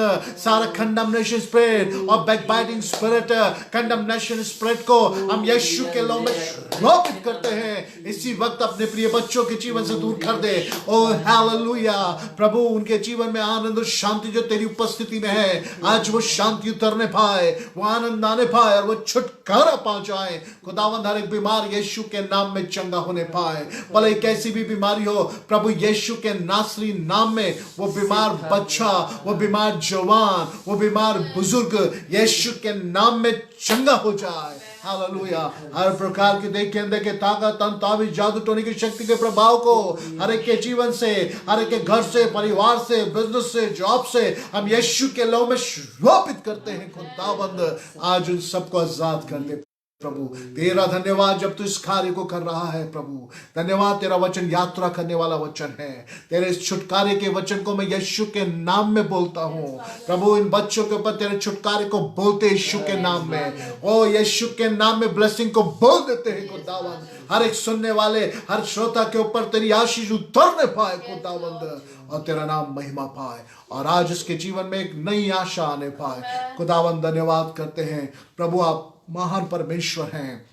सारा कंडमनेशन स्पिरिट और बैकबाइटिंग स्पिरिट, कंडमनेशन स्पिरिट को हम यीशु के नाम में रोपित करते हैं। इसी वक्त अपने प्रिय बच्चों के जीवन से दूर कर दे। ओ हालेलुया प्रभु, उनके जीवन में आनंद और शांति जो तेरी उपस्थिति में है, आज वो शांति उतरने पाए, वो आनंद आने पाए, और वो छुटकारा पा जाए खुदावंद। हर एक बीमार यीशु के नाम में चंगा होने पाए। भले कैसी भी बीमारी हो प्रभु, यीशु के नासरी नाम में वो बीमार बच्चा, वो बीमार जवान, वो बीमार बुजुर्ग यीशु के नाम में चंगा हो जाए। हालेलुया। हर प्रकार की देख के अंदर के ताकत, ताबीज, जादू टोने की शक्ति के प्रभाव को हर एक के जीवन से, हर एक के घर से, परिवार से, बिजनेस से, जॉब से हम यीशु के नाम में रोपित करते हैं खुदावंद। आज उन सबको आजाद कर दे प्रभु। तेरा धन्यवाद जब तू इस कार्य को कर रहा है प्रभु। धन्यवाद, तेरा वचन यात्रा करने वाला वचन है। तेरे इस छुटकारे के वचन को मैं यीशु के नाम में बोलता हूँ प्रभु। इन बच्चों के ऊपर तेरे छुटकारे को बोलते यीशु के नाम में। ओ यीशु के नाम में ब्लेसिंग को बोल देते हैं खुदावंद। हर एक सुनने वाले, हर श्रोता के ऊपर तेरी आशीष उतरने पाए खुदावंद, और तेरा नाम महिमा पाए, और आज उसके जीवन में एक नई आशा आने पाए खुदावंद। धन्यवाद करते हैं प्रभु, आप महान परमेश्वर हैं।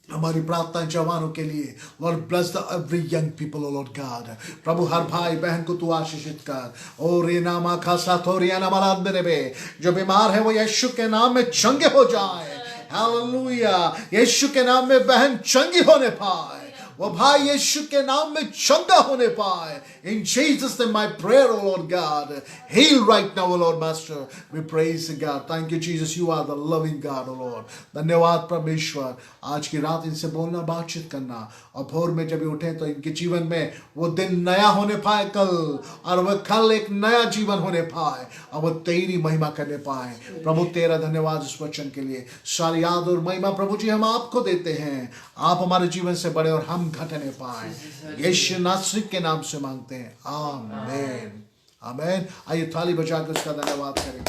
हमारी प्रार्थना जवानों के लिए, lord bless the every young people O Lord God. प्रभु हर भाई बहन को तू आशीषित कर। ओ रे नामा खासा थोरिया नामालाद मेरे बे, जो बीमार है वो यीशु के नाम में चंगे हो जाए। हालेलुया। यीशु के नाम में बहन चंगी होने पाए, वो भाई यीशु के नाम में चंगा होने पाए। In Jesus name my prayer, O Lord God. Heal right now, O Lord Master. We praise God. Thank you Jesus. You are the loving God, O Lord. धन्यवाद परमेश्वर। आज की रात इनसे बोलना, बातचीत करना, और भोर में जब उठे तो इनके जीवन में वो दिन नया होने पाए कल, और वह कल एक नया जीवन होने पाए, और वो तेरी महिमा करने पाए। प्रभु तेरा धन्यवाद इस वचन के लिए। सारी याद और महिमा प्रभु जी हम आपको देते हैं। आप हमारे जीवन से बड़े और हम घटने पाए। यीशु नासरी के नाम से मांगते हैं, आमीन आमीन। आइए थाली बजा कर उसका धन्यवाद करें।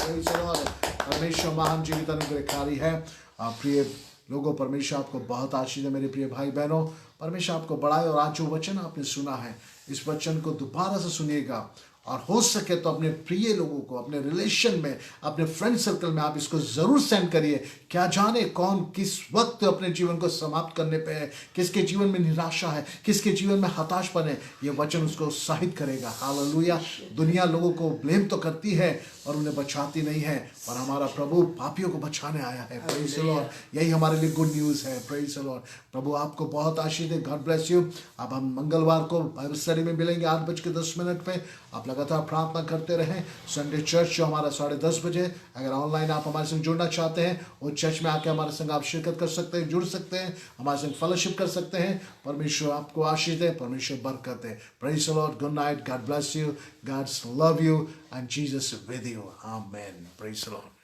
परमेश्वर महान जीवित अनुग्रहकारी है। प्रिय लोगों, परमेश्वर आपको बहुत आशीष है। मेरे प्रिय भाई बहनों, परमेश्वर आपको बढ़ाए। और आज जो वचन आपने सुना है, इस वचन को दोबारा से सुनिएगा और हो सके तो अपने प्रिय लोगों को, अपने रिलेशन में, अपने फ्रेंड सर्कल में आप इसको जरूर सेंड करिए। क्या जाने कौन किस वक्त अपने जीवन को समाप्त करने पे है, किसके जीवन में निराशा है, किसके जीवन में हताशपन है, ये वचन उसको उत्साहित करेगा। हालेलुया। दुनिया लोगों को ब्लेम तो करती है और उन्हें बचाती नहीं है, पर हमारा प्रभु पापियों को बचाने आया है। Praise the lord. यही हमारे लिए गुड न्यूज है। Praise the lord. प्रभु आपको बहुत आशीष दे। God bless you. अब हम मंगलवार को बाइबल स्टडी में मिलेंगे 8:10 पे। आप लगातार प्रार्थना करते रहें। संडे चर्च जो हमारा 10:30 बजे, अगर ऑनलाइन आप हमारे संग जुड़ना चाहते हैं, वो चर्च में आके हमारे संग आप शिरकत कर सकते हैं, जुड़ सकते हैं, हमारे संग फेलोशिप कर सकते हैं। परमेश्वर आपको आशीष दे, परमेश्वर बरकत दे। Praise the lord. Good night. God bless you. God's love you and Jesus with you. Amen. Praise the Lord.